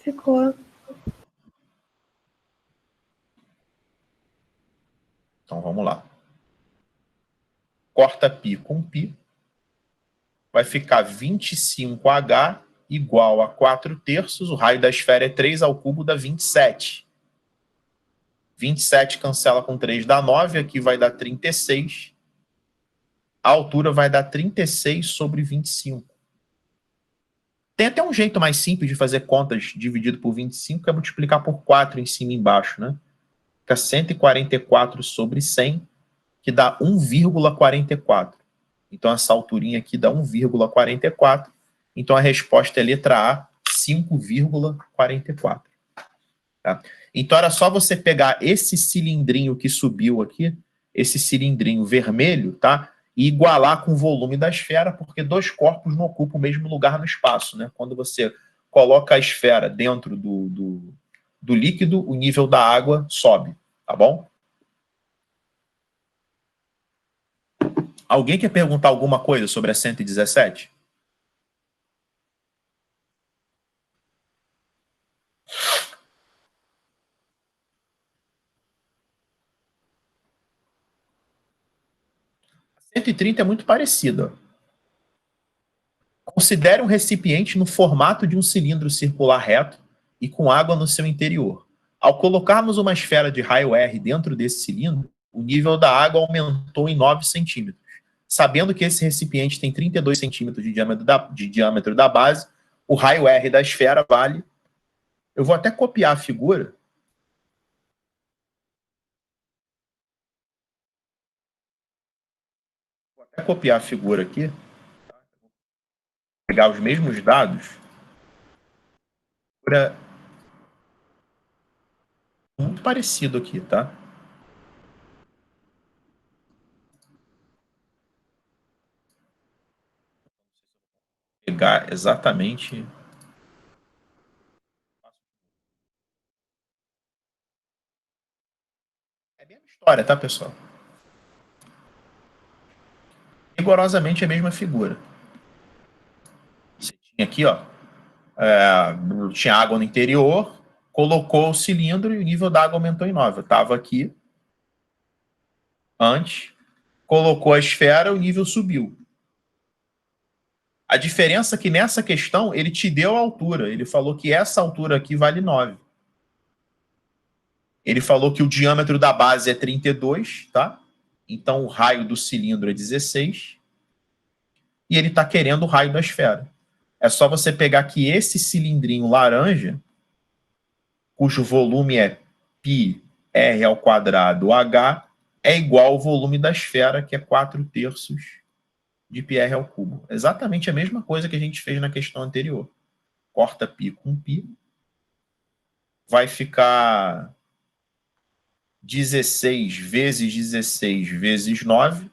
Ficou. Então vamos lá. Corta π com π. Vai ficar 25h igual a 4/3. O raio da esfera é 3 ao cubo, dá 27. 27 cancela com 3, dá 9. Aqui vai dar 36. A altura vai dar 36 sobre 25. Tem até um jeito mais simples de fazer contas dividido por 25, que é multiplicar por 4 em cima e embaixo, né? Fica 144 sobre 100, que dá 1,44. Então, essa alturinha aqui dá 1,44. Então, a resposta é letra A, 5,44. Tá? Então, era só você pegar esse cilindrinho que subiu aqui, esse cilindrinho vermelho, tá? E igualar com o volume da esfera, porque dois corpos não ocupam o mesmo lugar no espaço, né? Quando você coloca a esfera dentro do líquido, o nível da água sobe, tá bom? Alguém quer perguntar alguma coisa sobre a 117? A 130 é muito parecida. Considere um recipiente no formato de um cilindro circular reto e com água no seu interior. Ao colocarmos uma esfera de raio R dentro desse cilindro, o nível da água aumentou em 9 centímetros. Sabendo que esse recipiente tem 32 centímetros de diâmetro da base, o raio R da esfera vale... Eu vou até copiar a figura. Vou copiar a figura aqui. Pegar os mesmos dados. Muito parecido aqui, tá? Pegar exatamente. É a mesma história, tá, pessoal? Rigorosamente a mesma figura. Você tinha aqui, ó, tinha água no interior, colocou o cilindro e o nível da água aumentou em 9. Estava aqui antes, colocou a esfera, o nível subiu. A diferença é que nessa questão ele te deu a altura. Ele falou que essa altura aqui vale 9. Ele falou que o diâmetro da base é 32, tá? Então o raio do cilindro é 16. E ele está querendo o raio da esfera. É só você pegar que esse cilindrinho laranja, cujo volume é πr ao quadrado h, é igual ao volume da esfera, que é 4/3 de πr ao cubo. Exatamente a mesma coisa que a gente fez na questão anterior. Corta π com π. Vai ficar 16 vezes 16 vezes 9.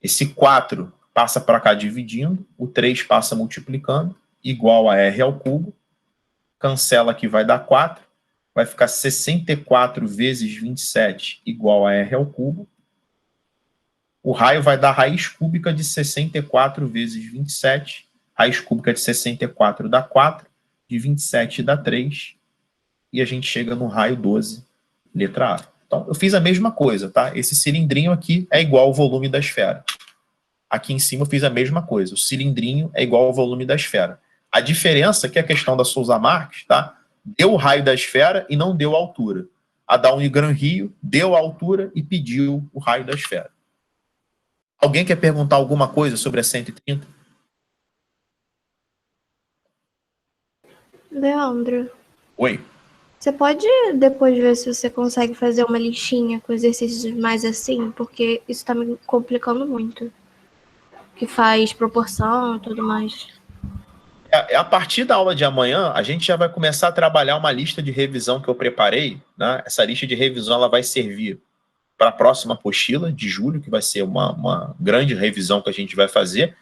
Esse 4 passa para cá dividindo, o 3 passa multiplicando, igual a r ao cubo. Cancela aqui, vai dar 4. Vai ficar 64 vezes 27 igual a r ao cubo. O raio vai dar raiz cúbica de 64 vezes 27. Raiz cúbica de 64 dá 4. De 27 dá 3. E a gente chega no raio 12, letra A. Então, eu fiz a mesma coisa, tá? Esse cilindrinho aqui é igual ao volume da esfera. Aqui em cima eu fiz a mesma coisa. O cilindrinho é igual ao volume da esfera. A diferença é que a questão da Souza Marques, tá? Deu o raio da esfera e não deu a altura. A da Unigran Rio deu a altura e pediu o raio da esfera. Alguém quer perguntar alguma coisa sobre a 130? Leandro, Oi. você pode depois ver se você consegue fazer uma listinha com exercícios mais assim? Porque isso tá me complicando muito. Que faz proporção e tudo mais. A partir da aula de amanhã, a gente já vai começar a trabalhar uma lista de revisão que eu preparei, né? Essa lista de revisão ela vai servir para a próxima apostila de julho, que vai ser uma grande revisão que a gente vai fazer,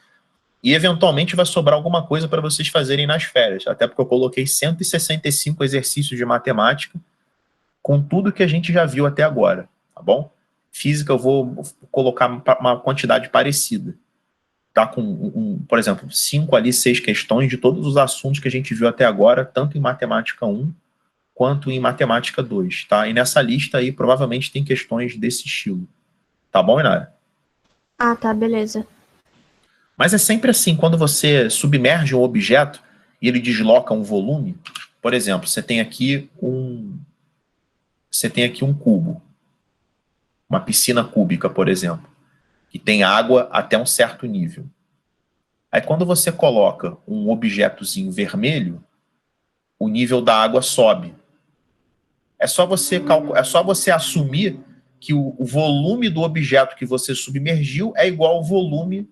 e eventualmente vai sobrar alguma coisa para vocês fazerem nas férias, até porque eu coloquei 165 exercícios de matemática com tudo que a gente já viu até agora, tá bom? Física eu vou colocar uma quantidade parecida. Tá com, por exemplo, 5 ali, 6 questões de todos os assuntos que a gente viu até agora, tanto em matemática 1 quanto em matemática 2, tá? E nessa lista aí, provavelmente tem questões desse estilo. Tá bom, Inara? Ah, tá, beleza. Mas é sempre assim, quando você submerge um objeto e ele desloca um volume, por exemplo, você tem aqui um cubo, uma piscina cúbica, por exemplo, que tem água até um certo nível. Aí quando você coloca um objetozinho vermelho, o nível da água sobe. É só você assumir que o volume do objeto que você submergiu é igual ao volume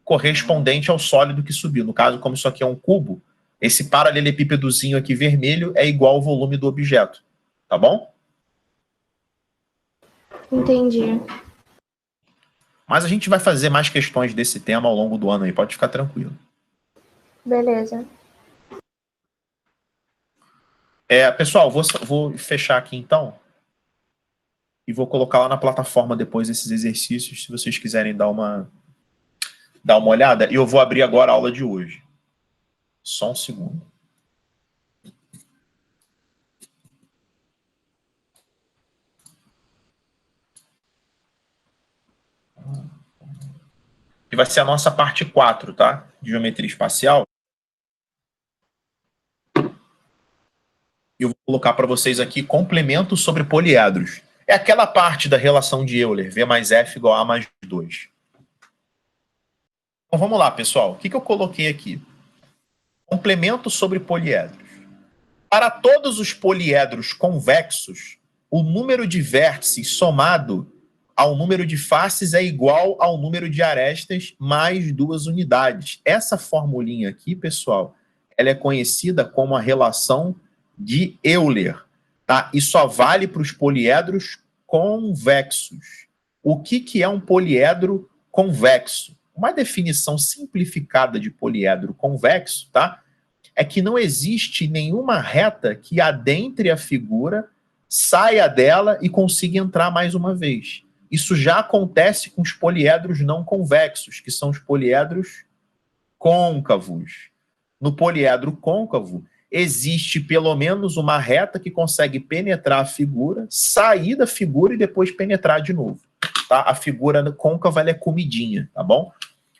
correspondente ao sólido que subiu. No caso, como isso aqui é um cubo, esse paralelepípedozinho aqui vermelho é igual ao volume do objeto. Tá bom? Entendi. Mas a gente vai fazer mais questões desse tema ao longo do ano aí, pode ficar tranquilo. Beleza. Pessoal, vou fechar aqui então e vou colocar lá na plataforma depois esses exercícios, se vocês quiserem dar uma olhada. E eu vou abrir agora a aula de hoje. Só um segundo. Que vai ser a nossa parte 4, tá? De geometria espacial. Eu vou colocar para vocês aqui complemento sobre poliedros. É aquela parte da relação de Euler, V mais F igual a mais 2. Então vamos lá, pessoal. O que eu coloquei aqui? Complemento sobre poliedros. Para todos os poliedros convexos, o número de vértices somado ao número de faces é igual ao número de arestas mais 2 unidades. Essa formulinha aqui, pessoal, ela é conhecida como a relação de Euler, tá? E só vale para os poliedros convexos. O que é um poliedro convexo? Uma definição simplificada de poliedro convexo, tá? É que não existe nenhuma reta que adentre a figura, saia dela e consiga entrar mais uma vez. Isso já acontece com os poliedros não convexos, que são os poliedros côncavos. No poliedro côncavo, existe pelo menos uma reta que consegue penetrar a figura, sair da figura e depois penetrar de novo. Tá? A figura côncava ela é comidinha, tá bom?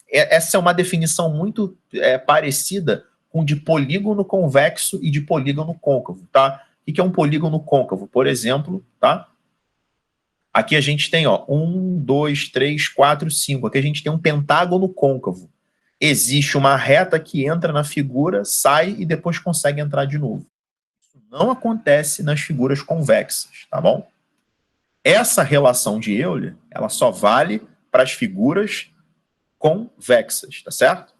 Essa é uma definição muito parecida com de polígono convexo e de polígono côncavo, tá? O que é um polígono côncavo? Por exemplo, tá? Aqui a gente tem, ó, 1, 2, 3, 4, 5. Aqui a gente tem um pentágono côncavo. Existe uma reta que entra na figura, sai e depois consegue entrar de novo. Isso não acontece nas figuras convexas, tá bom? Essa relação de Euler, ela só vale para as figuras convexas, tá certo?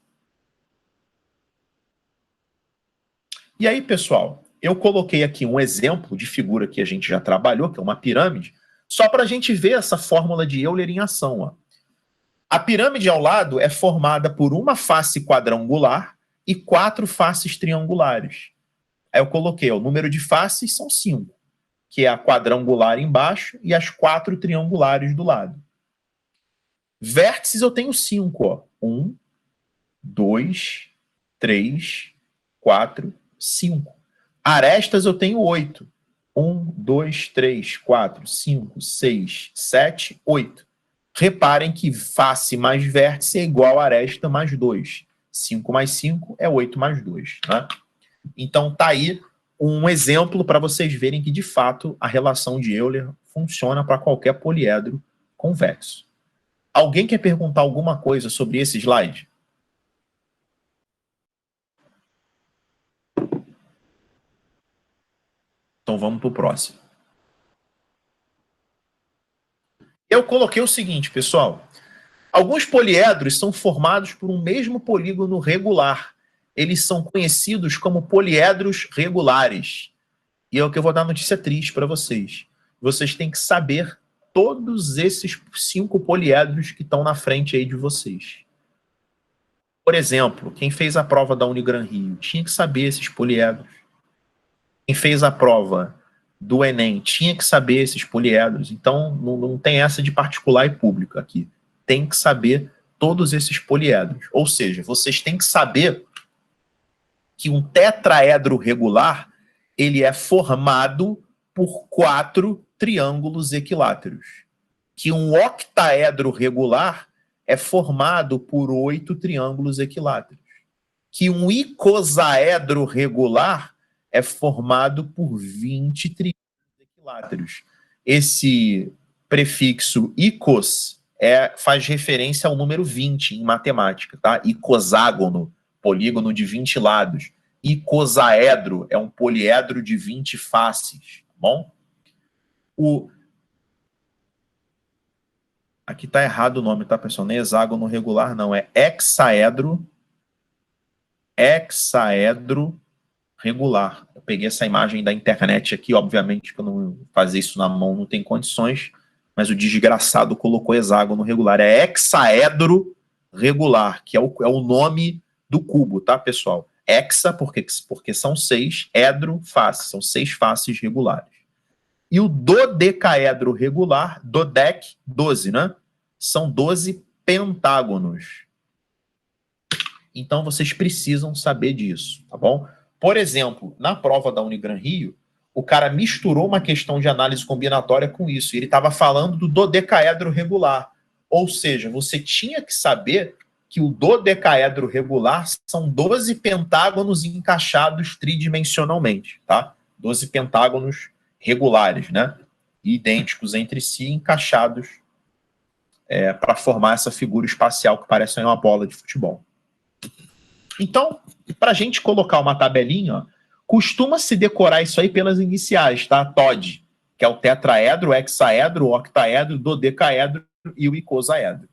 E aí, pessoal, eu coloquei aqui um exemplo de figura que a gente já trabalhou, que é uma pirâmide, só para a gente ver essa fórmula de Euler em ação, ó. A pirâmide ao lado é formada por uma face quadrangular e 4 faces triangulares. Aí eu coloquei, ó, o número de faces são 5, que é a quadrangular embaixo e as 4 triangulares do lado. Vértices eu tenho 5, ó. 1, 2, 3, 4, 5. Arestas eu tenho 8. 1, 2, 3, 4, 5, 6, 7, 8. Reparem que face mais vértice é igual a aresta mais 2. 5 mais 5 é 8 mais 2. Né? Então, tá aí um exemplo para vocês verem que, de fato, a relação de Euler funciona para qualquer poliedro convexo. Alguém quer perguntar alguma coisa sobre esse slide? Então, vamos para o próximo. Eu coloquei o seguinte, pessoal. Alguns poliedros são formados por um mesmo polígono regular. Eles são conhecidos como poliedros regulares. E é o que eu vou dar notícia triste para vocês. Vocês têm que saber todos esses 5 poliedros que estão na frente aí de vocês. Por exemplo, quem fez a prova da Unigran Rio tinha que saber esses poliedros. Quem fez a prova do Enem tinha que saber esses poliedros. Então, não tem essa de particular e público aqui. Tem que saber todos esses poliedros. Ou seja, vocês têm que saber que um tetraedro regular ele é formado por 4 triângulos equiláteros. Que um octaedro regular é formado por 8 triângulos equiláteros. Que um icosaedro regular é formado por 20 triângulos equiláteros. Esse prefixo icos faz referência ao número 20 em matemática, tá? Icoságono, polígono de 20 lados. Icosaedro é um poliedro de 20 faces, tá bom? Aqui tá errado o nome, tá, pessoal? Não é hexágono regular, não. É hexaedro regular. Eu peguei essa imagem da internet aqui, obviamente que eu não fazer isso na mão não tem condições, mas o desgraçado colocou hexágono regular. É hexaedro regular, que é o nome do cubo, tá, pessoal? Hexa, porque são 6, edro, face, são 6 faces regulares. E o dodecaedro regular, dodec, 12, né? São 12 pentágonos. Então, vocês precisam saber disso, tá bom? Por exemplo, na prova da Unigran Rio, o cara misturou uma questão de análise combinatória com isso. E ele estava falando do dodecaedro regular. Ou seja, você tinha que saber que o dodecaedro regular são 12 pentágonos encaixados tridimensionalmente, tá? 12 pentágonos regulares, né? Idênticos entre si, encaixados para formar essa figura espacial que parece uma bola de futebol. Então, para a gente colocar uma tabelinha, costuma-se decorar isso aí pelas iniciais, tá? TOD. que é o tetraedro, o hexaedro, o octaedro, o dodecaedro e o icosaedro.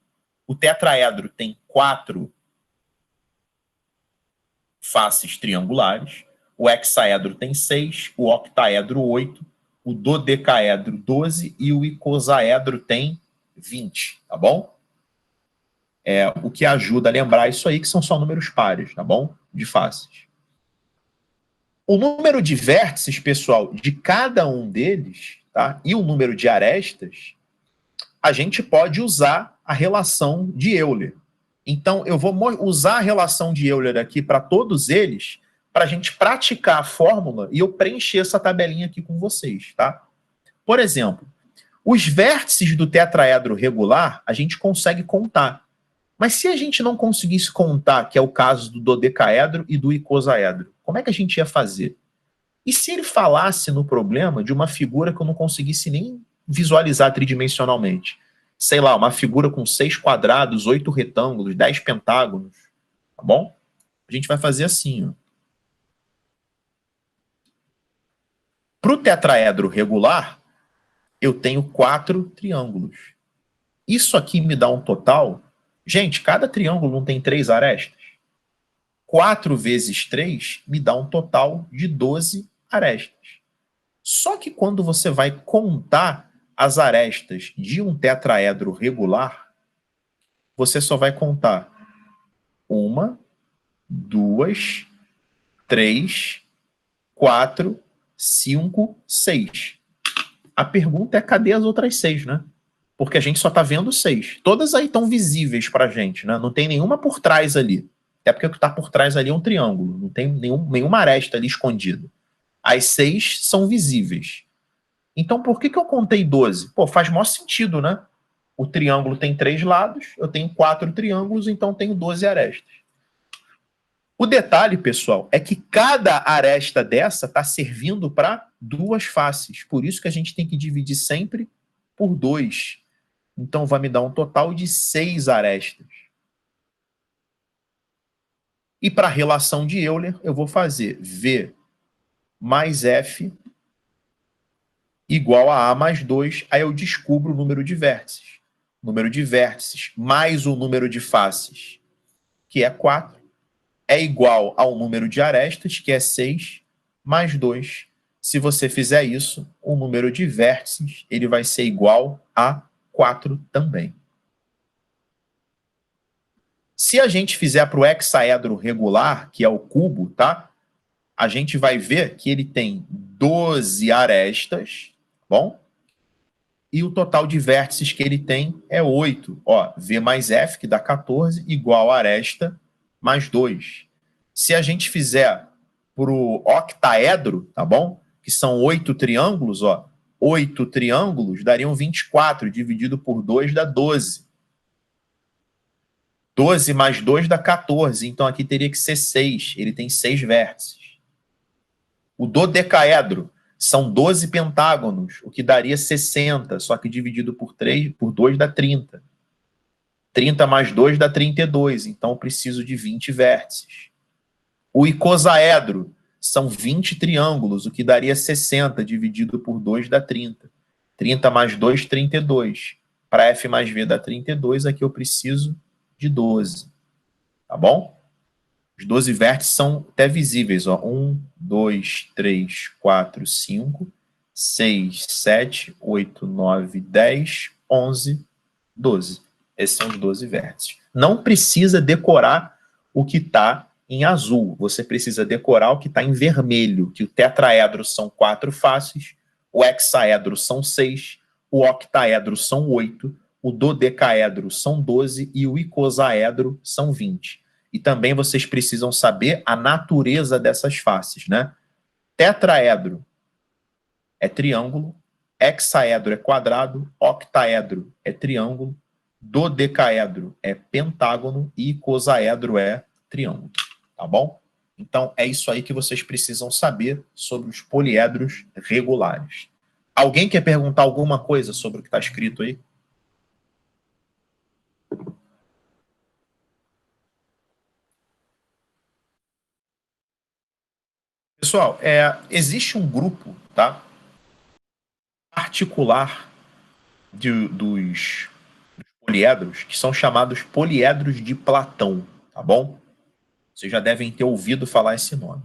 O tetraedro tem 4 faces triangulares, o hexaedro tem 6, o octaedro 8, o dodecaedro 12 e o icosaedro tem 20, tá bom? O que ajuda a lembrar isso aí, que são só números pares, tá bom? De faces. O número de vértices, pessoal, de cada um deles, tá? E o número de arestas, a gente pode usar a relação de Euler. Então, eu vou usar a relação de Euler aqui para todos eles, para a gente praticar a fórmula e eu preencher essa tabelinha aqui com vocês, tá? Por exemplo, os vértices do tetraedro regular, a gente consegue contar. Mas se a gente não conseguisse contar, que é o caso do dodecaedro e do icosaedro, como é que a gente ia fazer? E se ele falasse no problema de uma figura que eu não conseguisse nem visualizar tridimensionalmente? Sei lá, uma figura com 6 quadrados, 8 retângulos, 10 pentágonos, tá bom? A gente vai fazer assim, ó. Para o tetraedro regular, eu tenho 4 triângulos. Isso aqui me dá um total... Gente, cada triângulo não tem 3 arestas? 4 vezes 3 me dá um total de 12 arestas. Só que quando você vai contar as arestas de um tetraedro regular, você só vai contar 1, 2, 3, 4, 5, 6. A pergunta é, cadê as outras 6, né? Porque a gente só está vendo 6. Todas aí estão visíveis para a gente, né? Não tem nenhuma por trás ali. Até porque o que está por trás ali é um triângulo. Não tem nenhuma aresta ali escondida. As 6 são visíveis. Então, por que eu contei 12? Pô, faz maior sentido, né? O triângulo tem 3 lados, eu tenho 4 triângulos, então tenho 12 arestas. O detalhe, pessoal, é que cada aresta dessa está servindo para 2 faces. Por isso que a gente tem que dividir sempre por 2. Então, vai me dar um total de 6 arestas. E para a relação de Euler, eu vou fazer V mais F igual a mais 2. Aí eu descubro o número de vértices. O número de vértices mais o número de faces, que é 4, é igual ao número de arestas, que é 6, mais 2. Se você fizer isso, o número de vértices ele vai ser igual a 4 também. Se a gente fizer para o hexaedro regular, que é o cubo, tá? A gente vai ver que ele tem 12 arestas, bom? E o total de vértices que ele tem é 8. Ó, V mais F, que dá 14, igual a aresta mais 2. Se a gente fizer para o octaedro, tá bom? Que são 8 triângulos, ó. 8 triângulos dariam 24, dividido por 2 dá 12. 12 mais 2 dá 14, então aqui teria que ser 6. Ele tem 6 vértices. O dodecaedro são 12 pentágonos, o que daria 60, só que dividido por 2 dá 30. 30 mais 2 dá 32, então eu preciso de 20 vértices. O icosaedro são 20 triângulos, o que daria 60, dividido por 2 dá 30. 30 mais 2, 32. Para F mais V dá 32, aqui eu preciso de 12. Tá bom? Os 12 vértices são até visíveis. Ó. 1, 2, 3, 4, 5, 6, 7, 8, 9, 10, 11, 12. Esses são os 12 vértices. Não precisa decorar o que está em azul. Você precisa decorar o que está em vermelho, que o tetraedro são 4 faces, o hexaedro são 6, o octaedro são 8, o dodecaedro são 12 e o icosaedro são 20. E também vocês precisam saber a natureza dessas faces, né? Tetraedro é triângulo, hexaedro é quadrado, octaedro é triângulo, dodecaedro é pentágono e icosaedro é triângulo, tá bom? Então, é isso aí que vocês precisam saber sobre os poliedros regulares. Alguém quer perguntar alguma coisa sobre o que está escrito aí? Pessoal, existe um grupo, tá? particular dos poliedros, que são chamados poliedros de Platão, tá bom? Vocês já devem ter ouvido falar esse nome.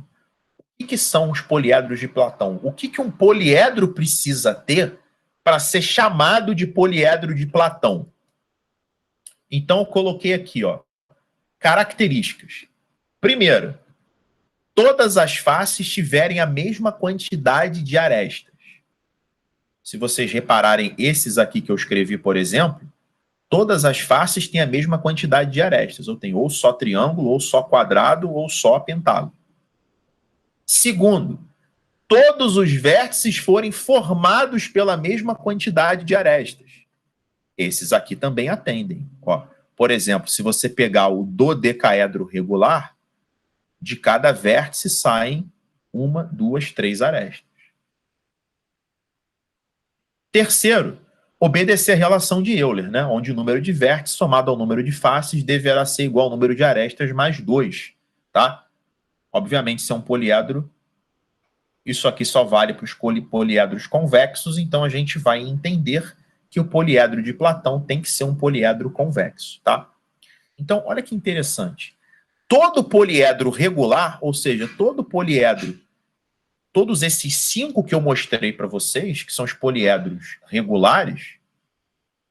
O que são os poliedros de Platão? O que um poliedro precisa ter para ser chamado de poliedro de Platão? Então, eu coloquei aqui, ó, características. Primeiro, todas as faces tiverem a mesma quantidade de arestas. Se vocês repararem esses aqui que eu escrevi, por exemplo, todas as faces têm a mesma quantidade de arestas. Eu tenho ou só triângulo, ou só quadrado, ou só pentágono. Segundo, todos os vértices forem formados pela mesma quantidade de arestas. Esses aqui também atendem. Ó, por exemplo, se você pegar o dodecaedro regular, de cada vértice saem 1, 2, 3 arestas. Terceiro, obedecer a relação de Euler, né? Onde o número de vértices somado ao número de faces deverá ser igual ao número de arestas mais 2. Tá? Obviamente, se é um poliedro, isso aqui só vale para os poliedros convexos, então a gente vai entender que o poliedro de Platão tem que ser um poliedro convexo. Tá? Então, olha que interessante. Todo poliedro regular, ou seja, todo poliedro, todos esses 5 que eu mostrei para vocês, que são os poliedros regulares,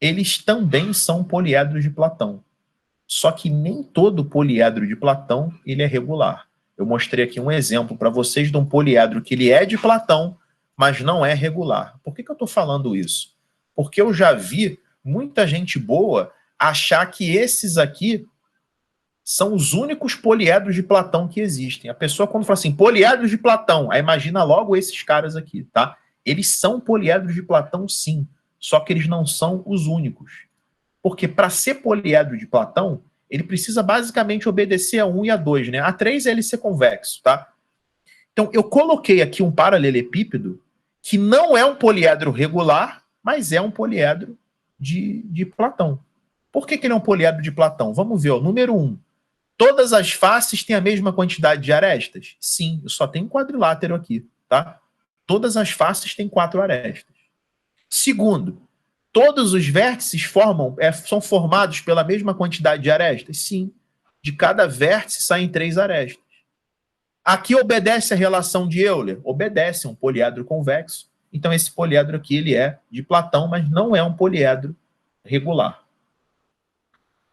eles também são poliedros de Platão. Só que nem todo poliedro de Platão ele é regular. Eu mostrei aqui um exemplo para vocês de um poliedro que ele é de Platão, mas não é regular. Por que eu estou falando isso? Porque eu já vi muita gente boa achar que esses aqui são os únicos poliedros de Platão que existem. A pessoa, quando fala assim, poliedros de Platão, aí imagina logo esses caras aqui, tá? Eles são poliedros de Platão, sim, só que eles não são os únicos. Porque para ser poliedro de Platão, ele precisa basicamente obedecer a 1 e a 2, né? A 3 é ele ser convexo, tá? Então, eu coloquei aqui um paralelepípedo que não é um poliedro regular, mas é um poliedro de Platão. Por que ele é um poliedro de Platão? Vamos ver, ó, número 1. Todas as faces têm a mesma quantidade de arestas? Sim, eu só tenho um quadrilátero aqui, tá? Todas as faces têm 4 arestas. Segundo, todos os vértices são formados pela mesma quantidade de arestas? Sim. De cada vértice saem 3 arestas. Aqui obedece a relação de Euler? Obedece, é um poliedro convexo. Então esse poliedro aqui ele é de Platão, mas não é um poliedro regular.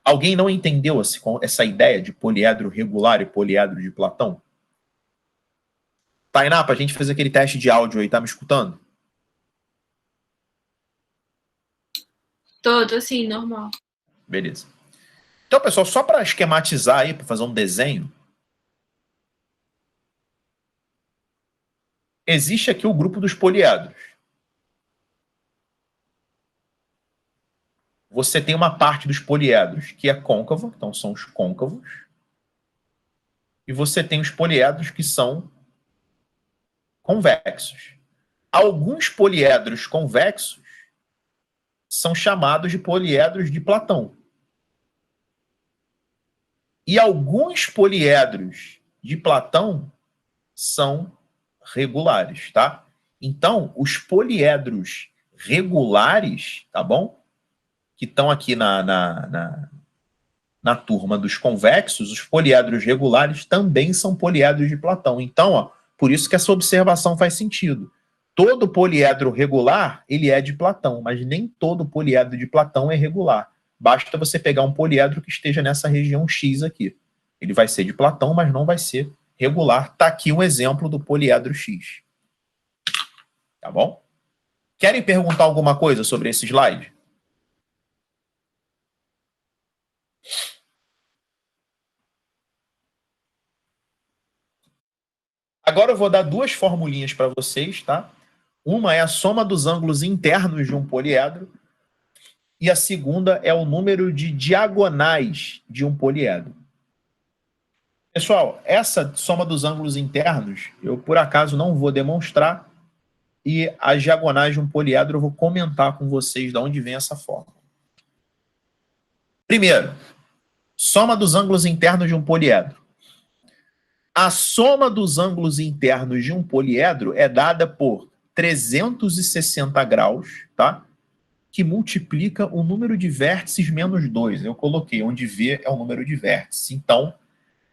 Alguém não entendeu essa ideia de poliedro regular e poliedro de Platão? Tainá, para a gente fazer aquele teste de áudio aí, tá me escutando? Todo assim, normal. Beleza. Então, pessoal, só para esquematizar aí, para fazer um desenho, existe aqui o grupo dos poliedros. Você tem uma parte dos poliedros que é côncava, então são os côncavos, e você tem os poliedros que são convexos. Alguns poliedros convexos são chamados de poliedros de Platão. E alguns poliedros de Platão são regulares, tá? Então, os poliedros regulares, tá bom? Que estão aqui na turma dos convexos, os poliedros regulares também são poliedros de Platão. Então, ó, por isso que essa observação faz sentido. Todo poliedro regular, ele é de Platão, mas nem todo poliedro de Platão é regular. Basta você pegar um poliedro que esteja nessa região X aqui. Ele vai ser de Platão, mas não vai ser regular. Está aqui um exemplo do poliedro X. Tá bom? Querem perguntar alguma coisa sobre esse slide? Agora eu vou dar 2 formulinhas para vocês, tá? Uma é a soma dos ângulos internos de um poliedro e a segunda é o número de diagonais de um poliedro. Pessoal, essa soma dos ângulos internos, eu por acaso não vou demonstrar, e as diagonais de um poliedro eu vou comentar com vocês de onde vem essa fórmula. Primeiro, soma dos ângulos internos de um poliedro. A soma dos ângulos internos de um poliedro é dada por 360 graus, tá? Que multiplica o número de vértices menos 2. Eu coloquei onde V é o número de vértices. Então,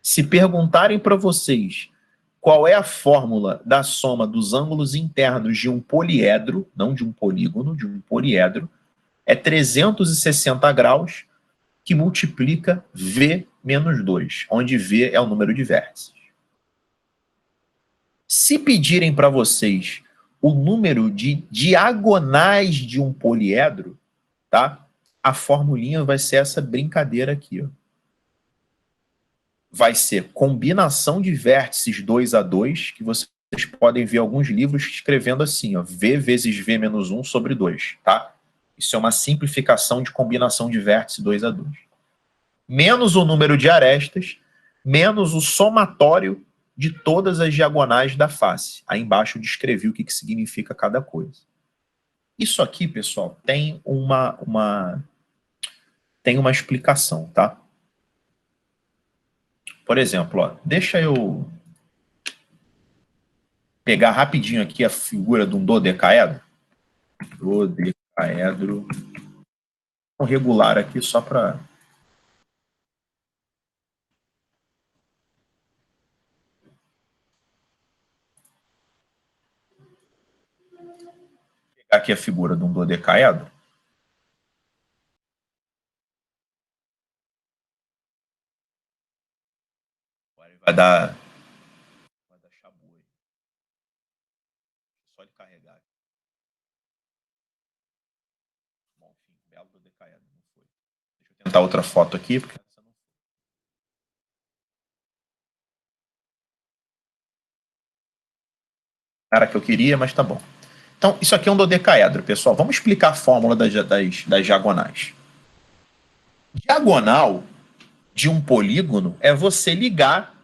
se perguntarem para vocês qual é a fórmula da soma dos ângulos internos de um poliedro, não de um polígono, de um poliedro, é 360 graus que multiplica V menos 2, onde V é o número de vértices. Se pedirem para vocês o número de diagonais de um poliedro, tá? A formulinha vai ser essa brincadeira aqui, ó. Vai ser combinação de vértices 2 a 2, que vocês podem ver alguns livros escrevendo assim, ó, V vezes V menos 1 sobre 2, tá? Isso é uma simplificação de combinação de vértice 2 a 2. Menos o número de arestas, menos o somatório de todas as diagonais da face. Aí embaixo eu descrevi o que significa cada coisa. Isso aqui, pessoal, tem uma explicação, tá? Por exemplo, ó, deixa eu pegar rapidinho aqui a figura de um dodecaedro. Dodecaedro. Um regular aqui só para... Aqui a figura de um dodecaedro. Vai dar chabu aí. Só ele carregar. Bom, enfim, belo dodecaedro, não foi. Deixa eu tentar outra foto aqui, porque essa não foi. Era que eu queria, mas tá bom. Então, isso aqui é um dodecaedro, pessoal. Vamos explicar a fórmula das diagonais. Diagonal de um polígono é você ligar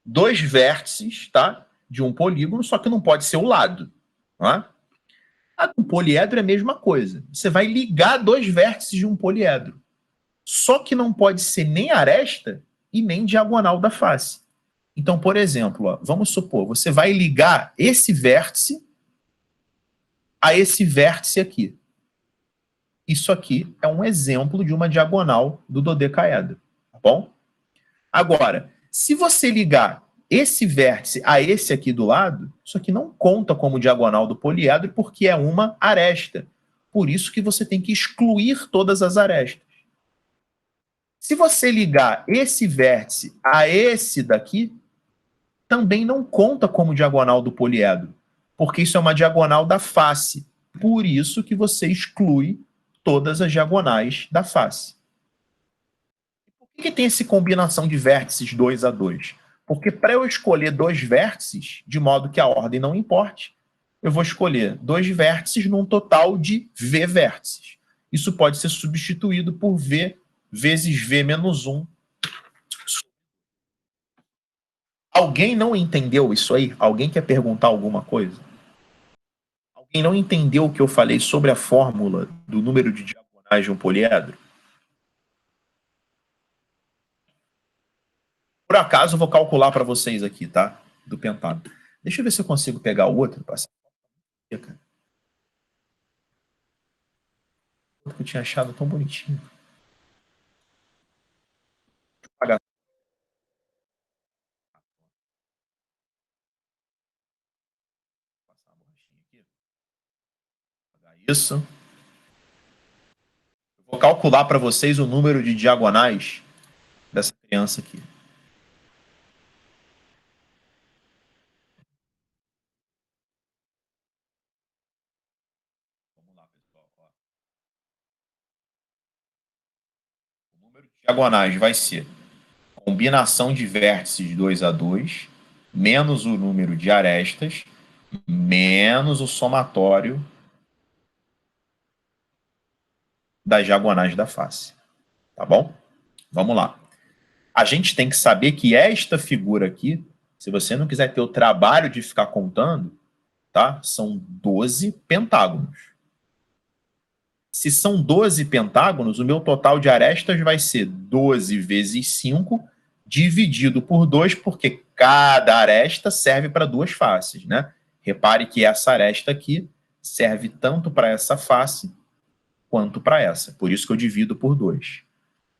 dois vértices, tá? De um polígono, só que não pode ser o lado. Tá? A do poliedro é a mesma coisa. Você vai ligar dois vértices de um poliedro. Só que não pode ser nem aresta e nem diagonal da face. Então, por exemplo, ó, vamos supor, você vai ligar esse vértice a esse vértice aqui. Isso aqui é um exemplo de uma diagonal do dodecaedro, tá bom? Agora, se você ligar esse vértice a esse aqui do lado, isso aqui não conta como diagonal do poliedro porque é uma aresta. Por isso que você tem que excluir todas as arestas. Se você ligar esse vértice a esse daqui, também não conta como diagonal do poliedro, porque isso é uma diagonal da face. Por isso que você exclui todas as diagonais da face. Por que tem essa combinação de vértices 2 a 2? Porque para eu escolher dois vértices, de modo que a ordem não importe, eu vou escolher dois vértices num total de V vértices. Isso pode ser substituído por V vezes V menos 1. Alguém não entendeu isso aí? Alguém quer perguntar alguma coisa? Alguém não entendeu o que eu falei sobre a fórmula do número de diagonais de um poliedro? Por acaso, eu vou calcular para vocês aqui, tá? Do pentágono. Deixa eu ver se eu consigo pegar o outro. O outro que eu tinha achado tão bonitinho. Deixa eu apagar. Isso. Vou calcular para vocês o número de diagonais dessa criança aqui. Vamos lá, pessoal. Ó. O número de diagonais vai ser combinação de vértices 2 a 2, menos o número de arestas, menos o somatório das diagonais da face. Tá bom? Vamos lá. A gente tem que saber que esta figura aqui, se você não quiser ter o trabalho de ficar contando, tá? São 12 pentágonos. Se são 12 pentágonos, o meu total de arestas vai ser 12 vezes 5, dividido por 2, porque cada aresta serve para duas faces, né? Repare que essa aresta aqui serve tanto para essa face quanto para essa. Por isso que eu divido por 2.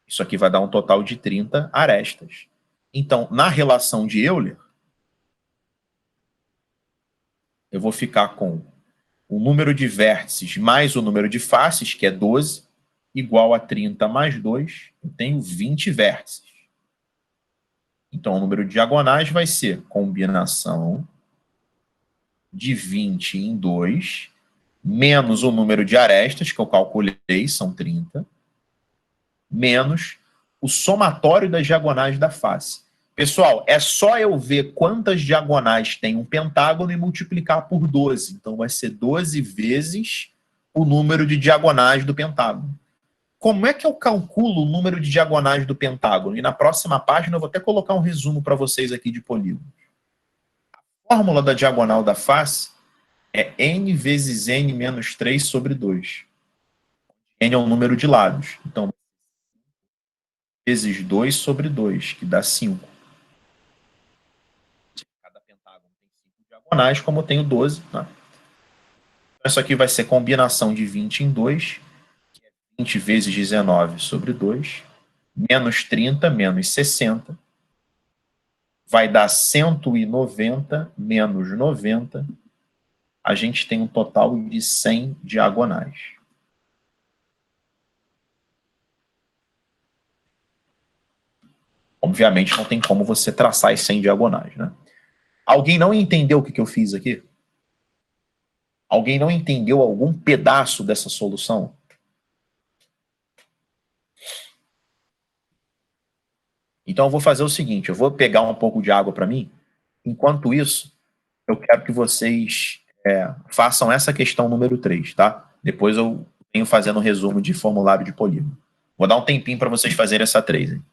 Isso aqui vai dar um total de 30 arestas. Então, na relação de Euler, eu vou ficar com o número de vértices mais o número de faces, que é 12, igual a 30 mais 2, eu tenho 20 vértices. Então, o número de diagonais vai ser combinação de 20 em 2, menos o número de arestas, que eu calculei, são 30, menos o somatório das diagonais da face. Pessoal, é só eu ver quantas diagonais tem um pentágono e multiplicar por 12. Então, vai ser 12 vezes o número de diagonais do pentágono. Como é que eu calculo o número de diagonais do pentágono? E na próxima página eu vou até colocar um resumo para vocês aqui de polígono. A fórmula da diagonal da face é n vezes n menos 3 sobre 2. N é o número de lados. Então, vezes 2 sobre 2, que dá 5. Cada pentágono tem 5 diagonais, como eu tenho 12. Né? Isso aqui vai ser combinação de 20 em 2, que é 20 vezes 19 sobre 2, menos 30, menos 60. Vai dar 190 menos 90. A gente tem um total de 100 diagonais. Obviamente, não tem como você traçar as 100 diagonais, né? Alguém não entendeu o que eu fiz aqui? Alguém não entendeu algum pedaço dessa solução? Então, eu vou fazer o seguinte, eu vou pegar um pouco de água para mim. Enquanto isso, eu quero que vocês façam essa questão número 3, tá? Depois eu venho fazendo um resumo de formulário de polígono. Vou dar um tempinho para vocês fazerem essa 3, hein?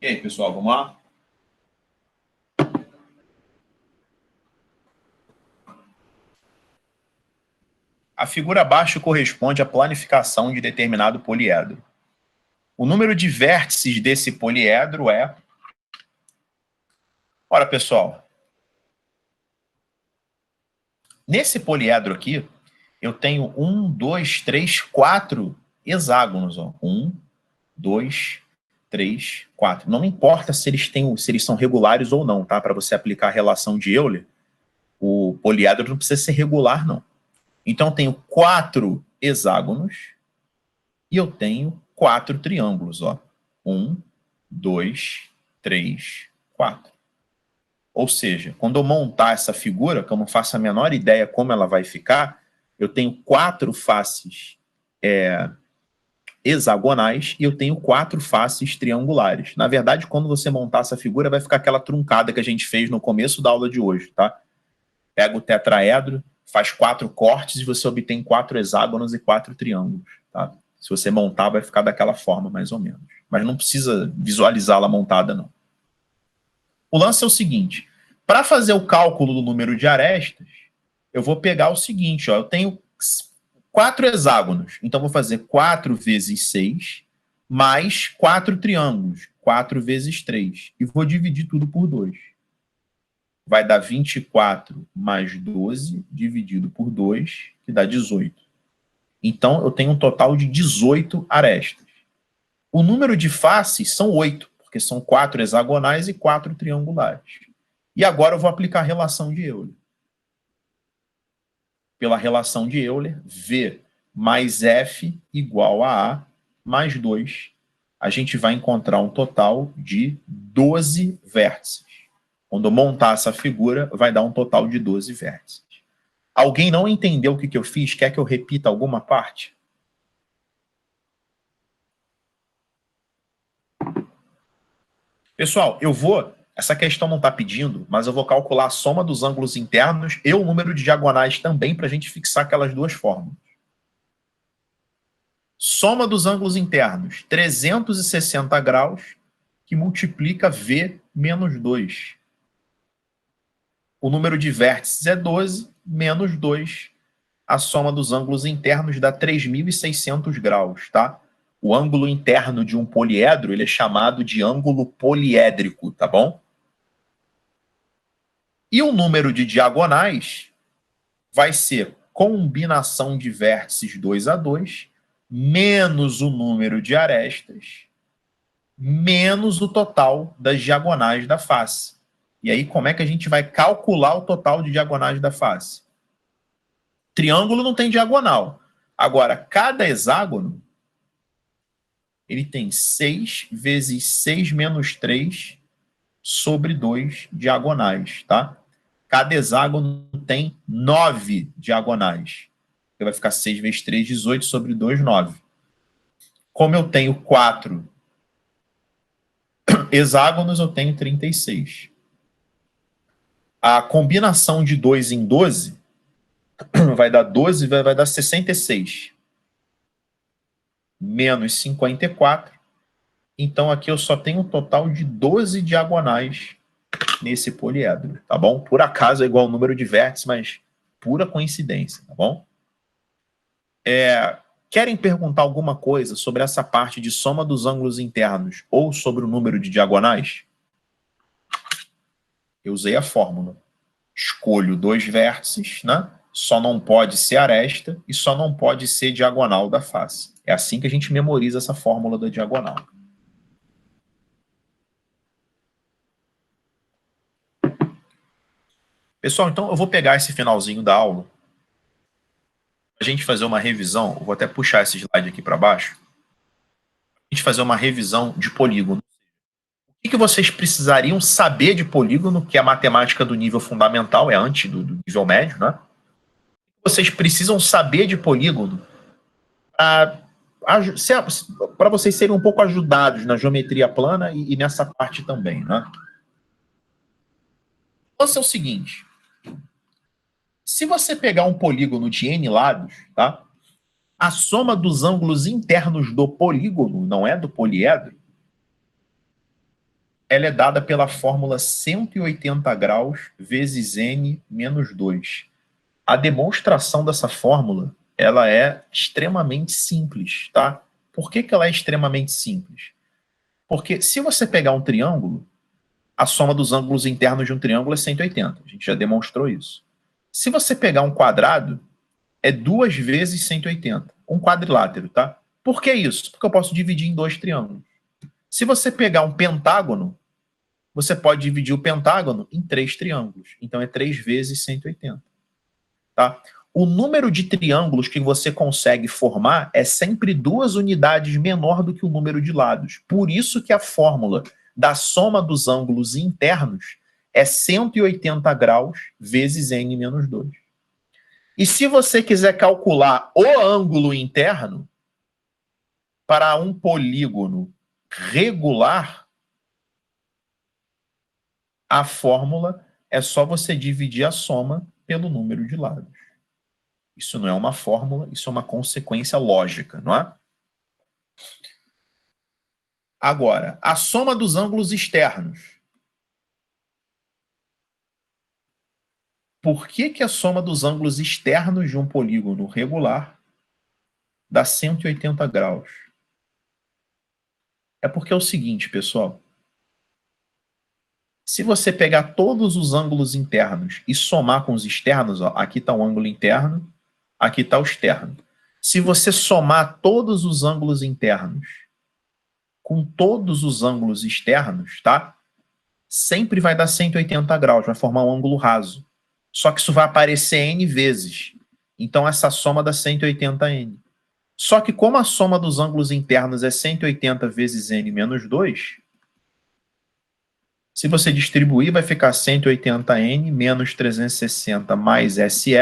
E aí, pessoal, vamos lá? A figura abaixo corresponde à planificação de determinado poliedro. O número de vértices desse poliedro é... Ora, pessoal, nesse poliedro aqui, eu tenho 1, 2, 3, 4 hexágonos. Ó. 1, 2, 3, 4. Não importa se eles são regulares ou não, tá? Para você aplicar a relação de Euler, o poliedro não precisa ser regular, não. Então, eu tenho 4 hexágonos e eu tenho 4 triângulos. Ó. 1, 2, 3, 4. Ou seja, quando eu montar essa figura, que eu não faço a menor ideia como ela vai ficar, eu tenho 4 faces hexagonais e eu tenho 4 faces triangulares. Na verdade, quando você montar essa figura, vai ficar aquela truncada que a gente fez no começo da aula de hoje, tá? Pega o tetraedro, faz 4 cortes e você obtém 4 hexágonos e 4 triângulos, tá? Se você montar, vai ficar daquela forma, mais ou menos. Mas não precisa visualizá-la montada, não. O lance é o seguinte, para fazer o cálculo do número de arestas, eu vou pegar o seguinte, ó, eu tenho 4 hexágonos, então vou fazer 4 vezes 6, mais 4 triângulos, 4 vezes 3, e vou dividir tudo por 2. Vai dar 24 mais 12, dividido por 2, que dá 18. Então, eu tenho um total de 18 arestas. O número de faces são 8, porque são 4 hexagonais e 4 triangulares. E agora eu vou aplicar a relação de Euler. Pela relação de Euler, V mais F igual a A mais 2, a gente vai encontrar um total de 12 vértices. Quando eu montar essa figura, vai dar um total de 12 vértices. Alguém não entendeu o que eu fiz? Quer que eu repita alguma parte? Pessoal, essa questão não está pedindo, mas eu vou calcular a soma dos ângulos internos e o número de diagonais também para a gente fixar aquelas duas fórmulas. Soma dos ângulos internos, 360 graus, que multiplica V menos 2. O número de vértices é 12, menos 2. A soma dos ângulos internos dá 3.600 graus, tá? O ângulo interno de um poliedro, ele é chamado de ângulo poliédrico, tá bom? E o número de diagonais vai ser combinação de vértices 2 a 2, menos o número de arestas, menos o total das diagonais da face. E aí, como é que a gente vai calcular o total de diagonais da face? Triângulo não tem diagonal. Agora, cada hexágono, ele tem 6 vezes 6 menos 3 sobre 2 diagonais, tá? Cada hexágono tem 9 diagonais. Vai ficar 6 vezes 3, 18, sobre 2, 9. Como eu tenho 4 hexágonos, eu tenho 36. A combinação de 2 em 12 vai dar 12, vai dar 66. Menos 54. Então, aqui eu só tenho um total de 12 diagonais nesse poliedro, tá bom? Por acaso é igual ao número de vértices, mas pura coincidência, tá bom? Querem perguntar alguma coisa sobre essa parte de soma dos ângulos internos ou sobre o número de diagonais? Eu usei a fórmula. Escolho 2 vértices, né? Só não pode ser aresta e só não pode ser diagonal da face. É assim que a gente memoriza essa fórmula da diagonal. Pessoal, então eu vou pegar esse finalzinho da aula, a gente fazer uma revisão, eu vou até puxar esse slide aqui para baixo, a gente fazer uma revisão de polígono. O que vocês precisariam saber de polígono, que é a matemática do nível fundamental, é antes do nível médio, né? Vocês precisam saber de polígono para vocês serem um pouco ajudados na geometria plana e nessa parte também, né? Então, é o seguinte, se você pegar um polígono de n lados, tá? A soma dos ângulos internos do polígono, não é do poliedro, ela é dada pela fórmula 180 graus vezes n menos 2. A demonstração dessa fórmula, ela é extremamente simples, tá? Por que ela é extremamente simples? Porque se você pegar um triângulo, a soma dos ângulos internos de um triângulo é 180. A gente já demonstrou isso. Se você pegar um quadrado, é 2 vezes 180. Um quadrilátero, tá? Por que isso? Porque eu posso dividir em 2 triângulos. Se você pegar um pentágono, você pode dividir o pentágono em 3 triângulos. Então é 3 vezes 180. Tá? O número de triângulos que você consegue formar é sempre 2 unidades menor do que o número de lados. Por isso que a fórmula da soma dos ângulos internos é 180 graus vezes n menos 2. E se você quiser calcular o ângulo interno para um polígono regular, a fórmula é só você dividir a soma pelo número de lados. Isso não é uma fórmula, isso é uma consequência lógica, não é? Agora, a soma dos ângulos externos. Por que a soma dos ângulos externos de um polígono regular dá 180 graus? É porque é o seguinte, pessoal. Se você pegar todos os ângulos internos e somar com os externos, ó, aqui está o ângulo interno, aqui está o externo. Se você somar todos os ângulos internos com todos os ângulos externos, tá? Sempre vai dar 180 graus, vai formar um ângulo raso. Só que isso vai aparecer n vezes. Então essa soma dá 180n. Só que como a soma dos ângulos internos é 180 vezes n menos 2, se você distribuir, vai ficar 180n menos 360 mais SE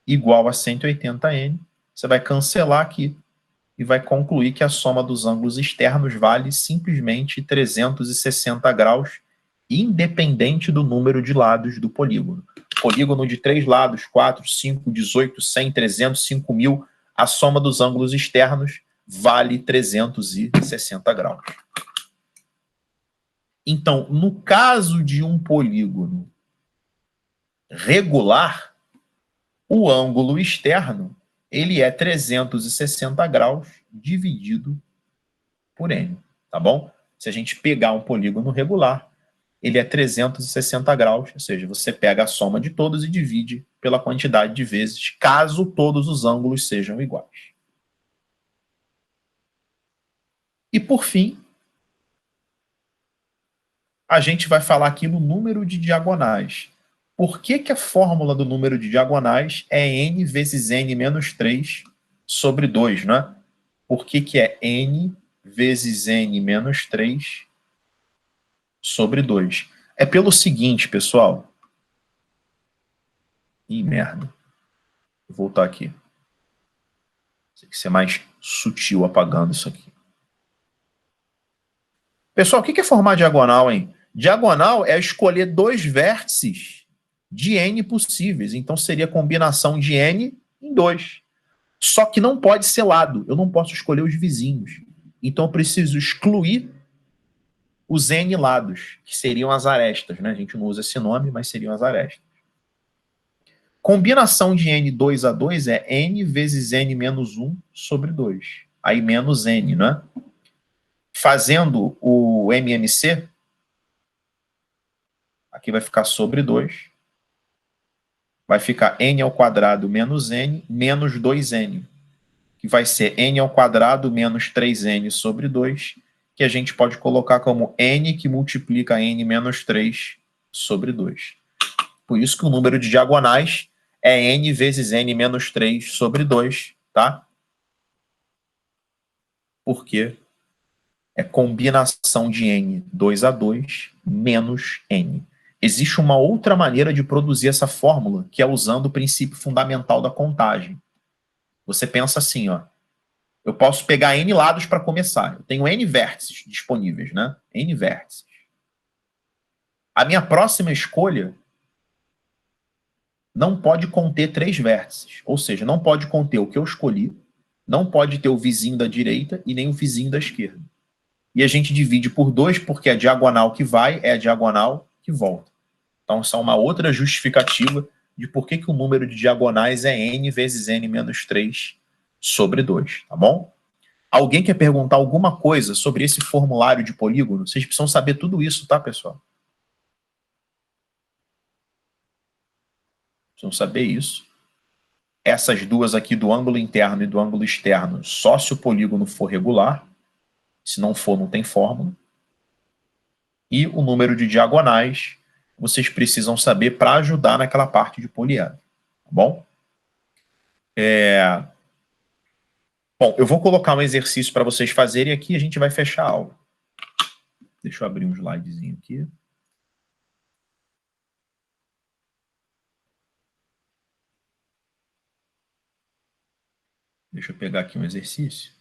igual a 180n. Você vai cancelar aqui e vai concluir que a soma dos ângulos externos vale simplesmente 360 graus, independente do número de lados do polígono. Polígono de 3 lados, 4, 5, 18, 100, 300, 5.000, a soma dos ângulos externos vale 360 graus. Então, no caso de um polígono regular, o ângulo externo ele é 360 graus dividido por n, tá bom? Se a gente pegar um polígono regular, ele é 360 graus, ou seja, você pega a soma de todos e divide pela quantidade de vezes, caso todos os ângulos sejam iguais. E por fim, a gente vai falar aqui no número de diagonais. Por que a fórmula do número de diagonais é n vezes n menos 3 sobre 2, né? Por que é n vezes n menos 3 sobre 2? É pelo seguinte, pessoal. Ih, merda. Vou voltar aqui. Tem que ser mais sutil apagando isso aqui. Pessoal, o que é formar diagonal, hein? Diagonal é escolher 2 vértices de n possíveis. Então, seria combinação de n em 2. Só que não pode ser lado. Eu não posso escolher os vizinhos. Então, eu preciso excluir os n lados, que seriam as arestas, né? A gente não usa esse nome, mas seriam as arestas. Combinação de n 2 a 2 é n vezes n menos 1 sobre 2. Aí menos n, né? Fazendo o MMC, aqui vai ficar sobre 2. Vai ficar n ao quadrado menos n, menos 2n. Que vai ser n ao quadrado menos 3n sobre 2, que a gente pode colocar como n que multiplica n menos 3 sobre 2. Por isso que o número de diagonais é n vezes n menos 3 sobre 2, tá? Porque é combinação de n 2 a 2 menos n. Existe uma outra maneira de produzir essa fórmula, que é usando o princípio fundamental da contagem. Você pensa assim, ó. Eu posso pegar n lados para começar. Eu tenho n vértices disponíveis, né? N vértices. A minha próxima escolha não pode conter 3 vértices. Ou seja, não pode conter o que eu escolhi, não pode ter o vizinho da direita e nem o vizinho da esquerda. e a gente divide por 2 porque a diagonal que vai é a diagonal que volta. Então, essa é uma outra justificativa de por que o número de diagonais é n vezes n menos 3 sobre 2, tá bom? Alguém quer perguntar alguma coisa sobre esse formulário de polígono? Vocês precisam saber tudo isso, tá, pessoal? Precisam saber isso. Essas duas aqui do ângulo interno e do ângulo externo, só se o polígono for regular. Se não for, não tem fórmula. E o número de diagonais, vocês precisam saber para ajudar naquela parte de poliedro. Tá bom? Bom, eu vou colocar um exercício para vocês fazerem aqui e a gente vai fechar a aula. Deixa eu abrir um slidezinho aqui. Deixa eu pegar aqui um exercício.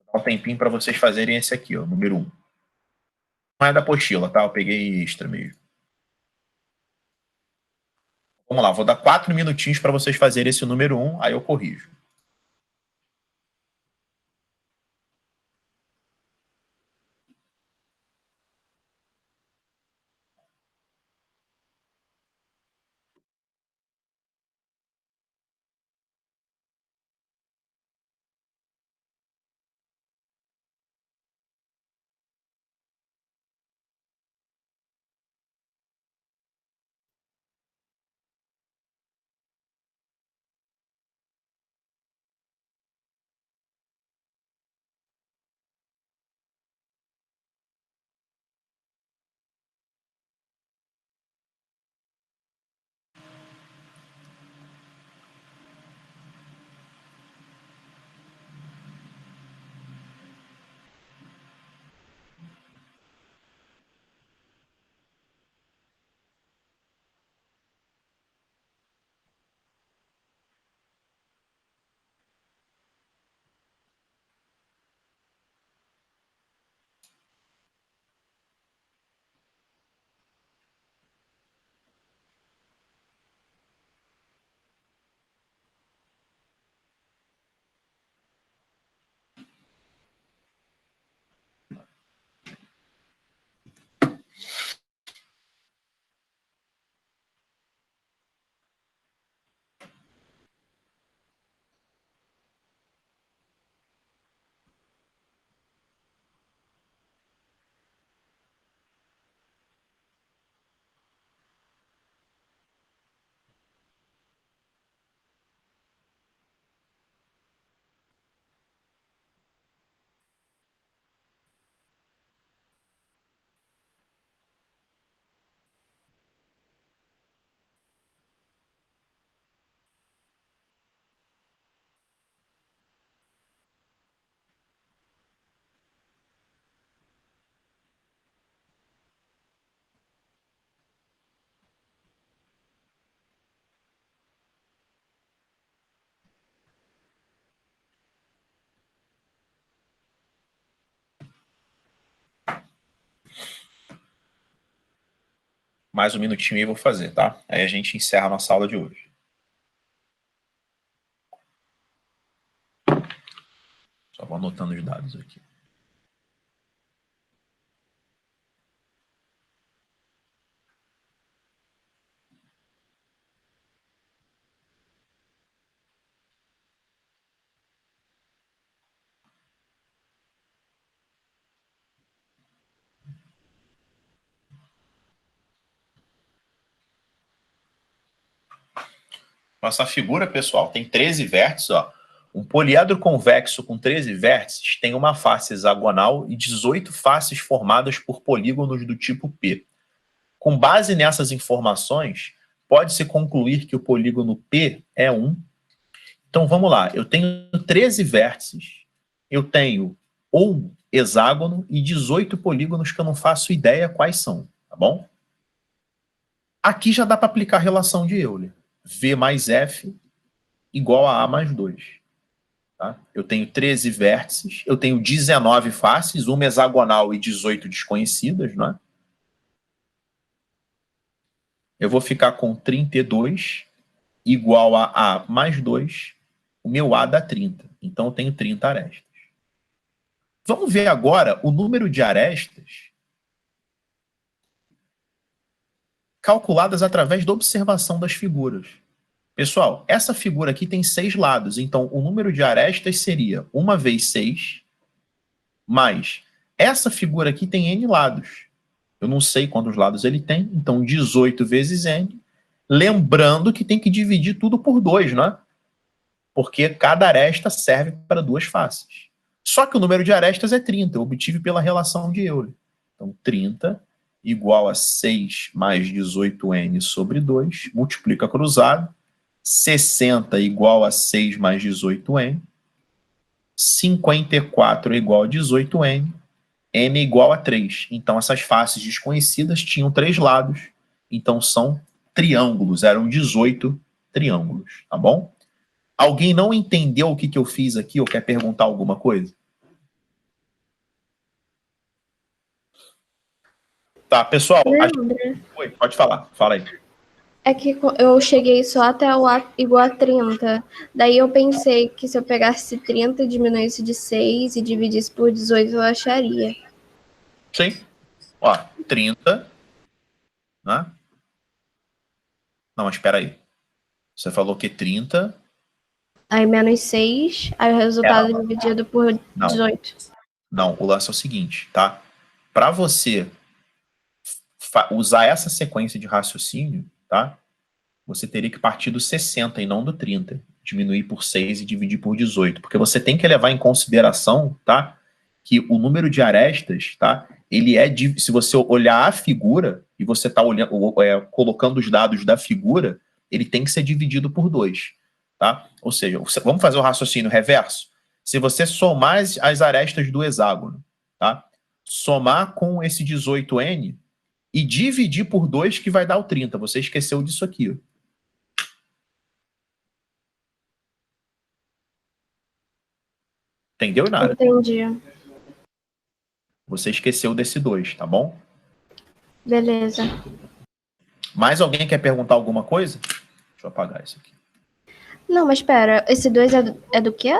Vou dar um tempinho para vocês fazerem esse aqui, ó, número 1. Não é da apostila, tá? Eu peguei extra mesmo. Vamos lá, vou dar 4 minutinhos para vocês fazerem esse número 1, aí eu corrijo. Mais um minutinho aí eu vou fazer, tá? Aí a gente encerra a nossa aula de hoje. Só vou anotando os dados aqui. Nossa figura, pessoal, tem 13 vértices, ó. Um poliedro convexo com 13 vértices tem uma face hexagonal e 18 faces formadas por polígonos do tipo P. Com base nessas informações, pode-se concluir que o polígono P é 1. Então, vamos lá. Eu tenho 13 vértices, eu tenho um hexágono e 18 polígonos que eu não faço ideia quais são, tá bom? Aqui já dá para aplicar a relação de Euler. V mais F igual a A mais 2. Tá? Eu tenho 13 vértices, eu tenho 19 faces, uma hexagonal e 18 desconhecidas, não é? Eu vou ficar com 32 igual a A mais 2 o meu A dá 30. Então eu tenho 30 arestas. Vamos ver agora o número de arestas calculadas através da observação das figuras. Pessoal, essa figura aqui tem 6 lados, então o número de arestas seria 1 vezes 6, mais essa figura aqui tem N lados. Eu não sei quantos lados ele tem, então 18 vezes N, lembrando que tem que dividir tudo por 2, né? Porque cada aresta serve para 2 faces. Só que o número de arestas é 30, eu obtive pela relação de Euler. Então 30 igual a 6 mais 18N sobre 2, multiplica cruzado, 60 igual a 6 mais 18N, 54 igual a 18N, N igual a 3. Então essas faces desconhecidas tinham 3 lados, então são triângulos, eram 18 triângulos, tá bom? Alguém não entendeu o que eu fiz aqui ou quer perguntar alguma coisa? Tá, pessoal. Oi, pode falar, fala aí. É que eu cheguei só até o A igual a 30. Daí eu pensei que se eu pegasse 30 e diminuísse de 6 e dividisse por 18, eu acharia. Sim. Ó, 30. Né? Não, mas espera aí. Você falou que 30... Aí menos 6, aí o resultado dividido por 18. Não, o lance é o seguinte, tá? Para você usar essa sequência de raciocínio, tá? Você teria que partir do 60 e não do 30. Diminuir por 6 e dividir por 18. Porque você tem que levar em consideração, tá? Que o número de arestas, tá? Ele é, se você olhar a figura e você está colocando os dados da figura, ele tem que ser dividido por 2. Tá? Ou seja, vamos fazer o raciocínio reverso. Se você somar as arestas do hexágono, tá? Somar com esse 18N e dividir por 2 que vai dar o 30. Você esqueceu disso aqui. Ó. Entendeu, Nara? Entendi. Você esqueceu desse 2, tá bom? Beleza. Mais alguém quer perguntar alguma coisa? Deixa eu apagar isso aqui. Não, mas espera, esse 2 é do quê?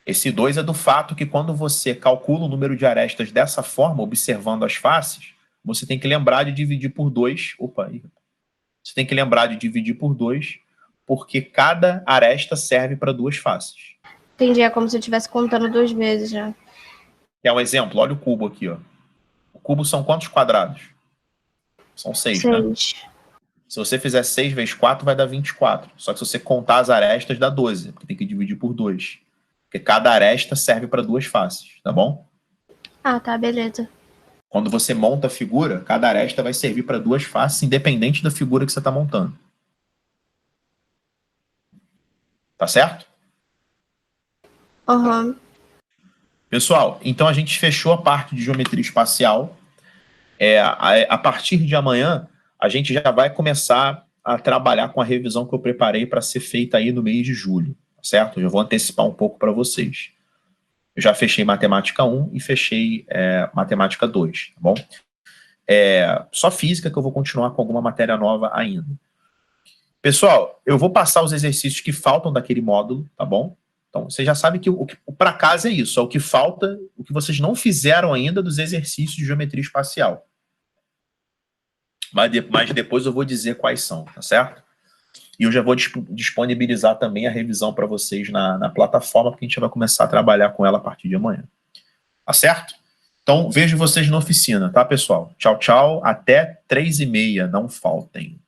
Esse 2 é do fato que quando você calcula o número de arestas dessa forma, observando as faces, você tem que lembrar de dividir por 2. Opa, aí. Você tem que lembrar de dividir por 2, porque cada aresta serve para 2 faces. Entendi, é como se eu estivesse contando 2 vezes já. É um exemplo, olha o cubo aqui, ó. O cubo são quantos quadrados? São 6, né? 6. Se você fizer 6 vezes 4, vai dar 24. Só que se você contar as arestas, dá 12, porque tem que dividir por 2. Porque cada aresta serve para 2 faces, tá bom? Ah, tá, beleza. Quando você monta a figura, cada aresta vai servir para 2 faces, independente da figura que você está montando. Tá certo? Aham. Pessoal, então a gente fechou a parte de geometria espacial. A partir de amanhã, a gente já vai começar a trabalhar com a revisão que eu preparei para ser feita aí no mês de julho, certo? Eu já vou antecipar um pouco para vocês. Eu já fechei matemática 1 e fechei matemática 2, tá bom? Só física que eu vou continuar com alguma matéria nova ainda. Pessoal, eu vou passar os exercícios que faltam daquele módulo, tá bom? Então, você já sabe que o para casa é isso, é o que falta, o que vocês não fizeram ainda dos exercícios de geometria espacial. Mas depois eu vou dizer quais são, tá certo? E eu já vou disponibilizar também a revisão para vocês na plataforma, porque a gente vai começar a trabalhar com ela a partir de amanhã. Tá certo? Então, vejo vocês na oficina, tá, pessoal? Tchau, tchau. Até 3h30, não faltem.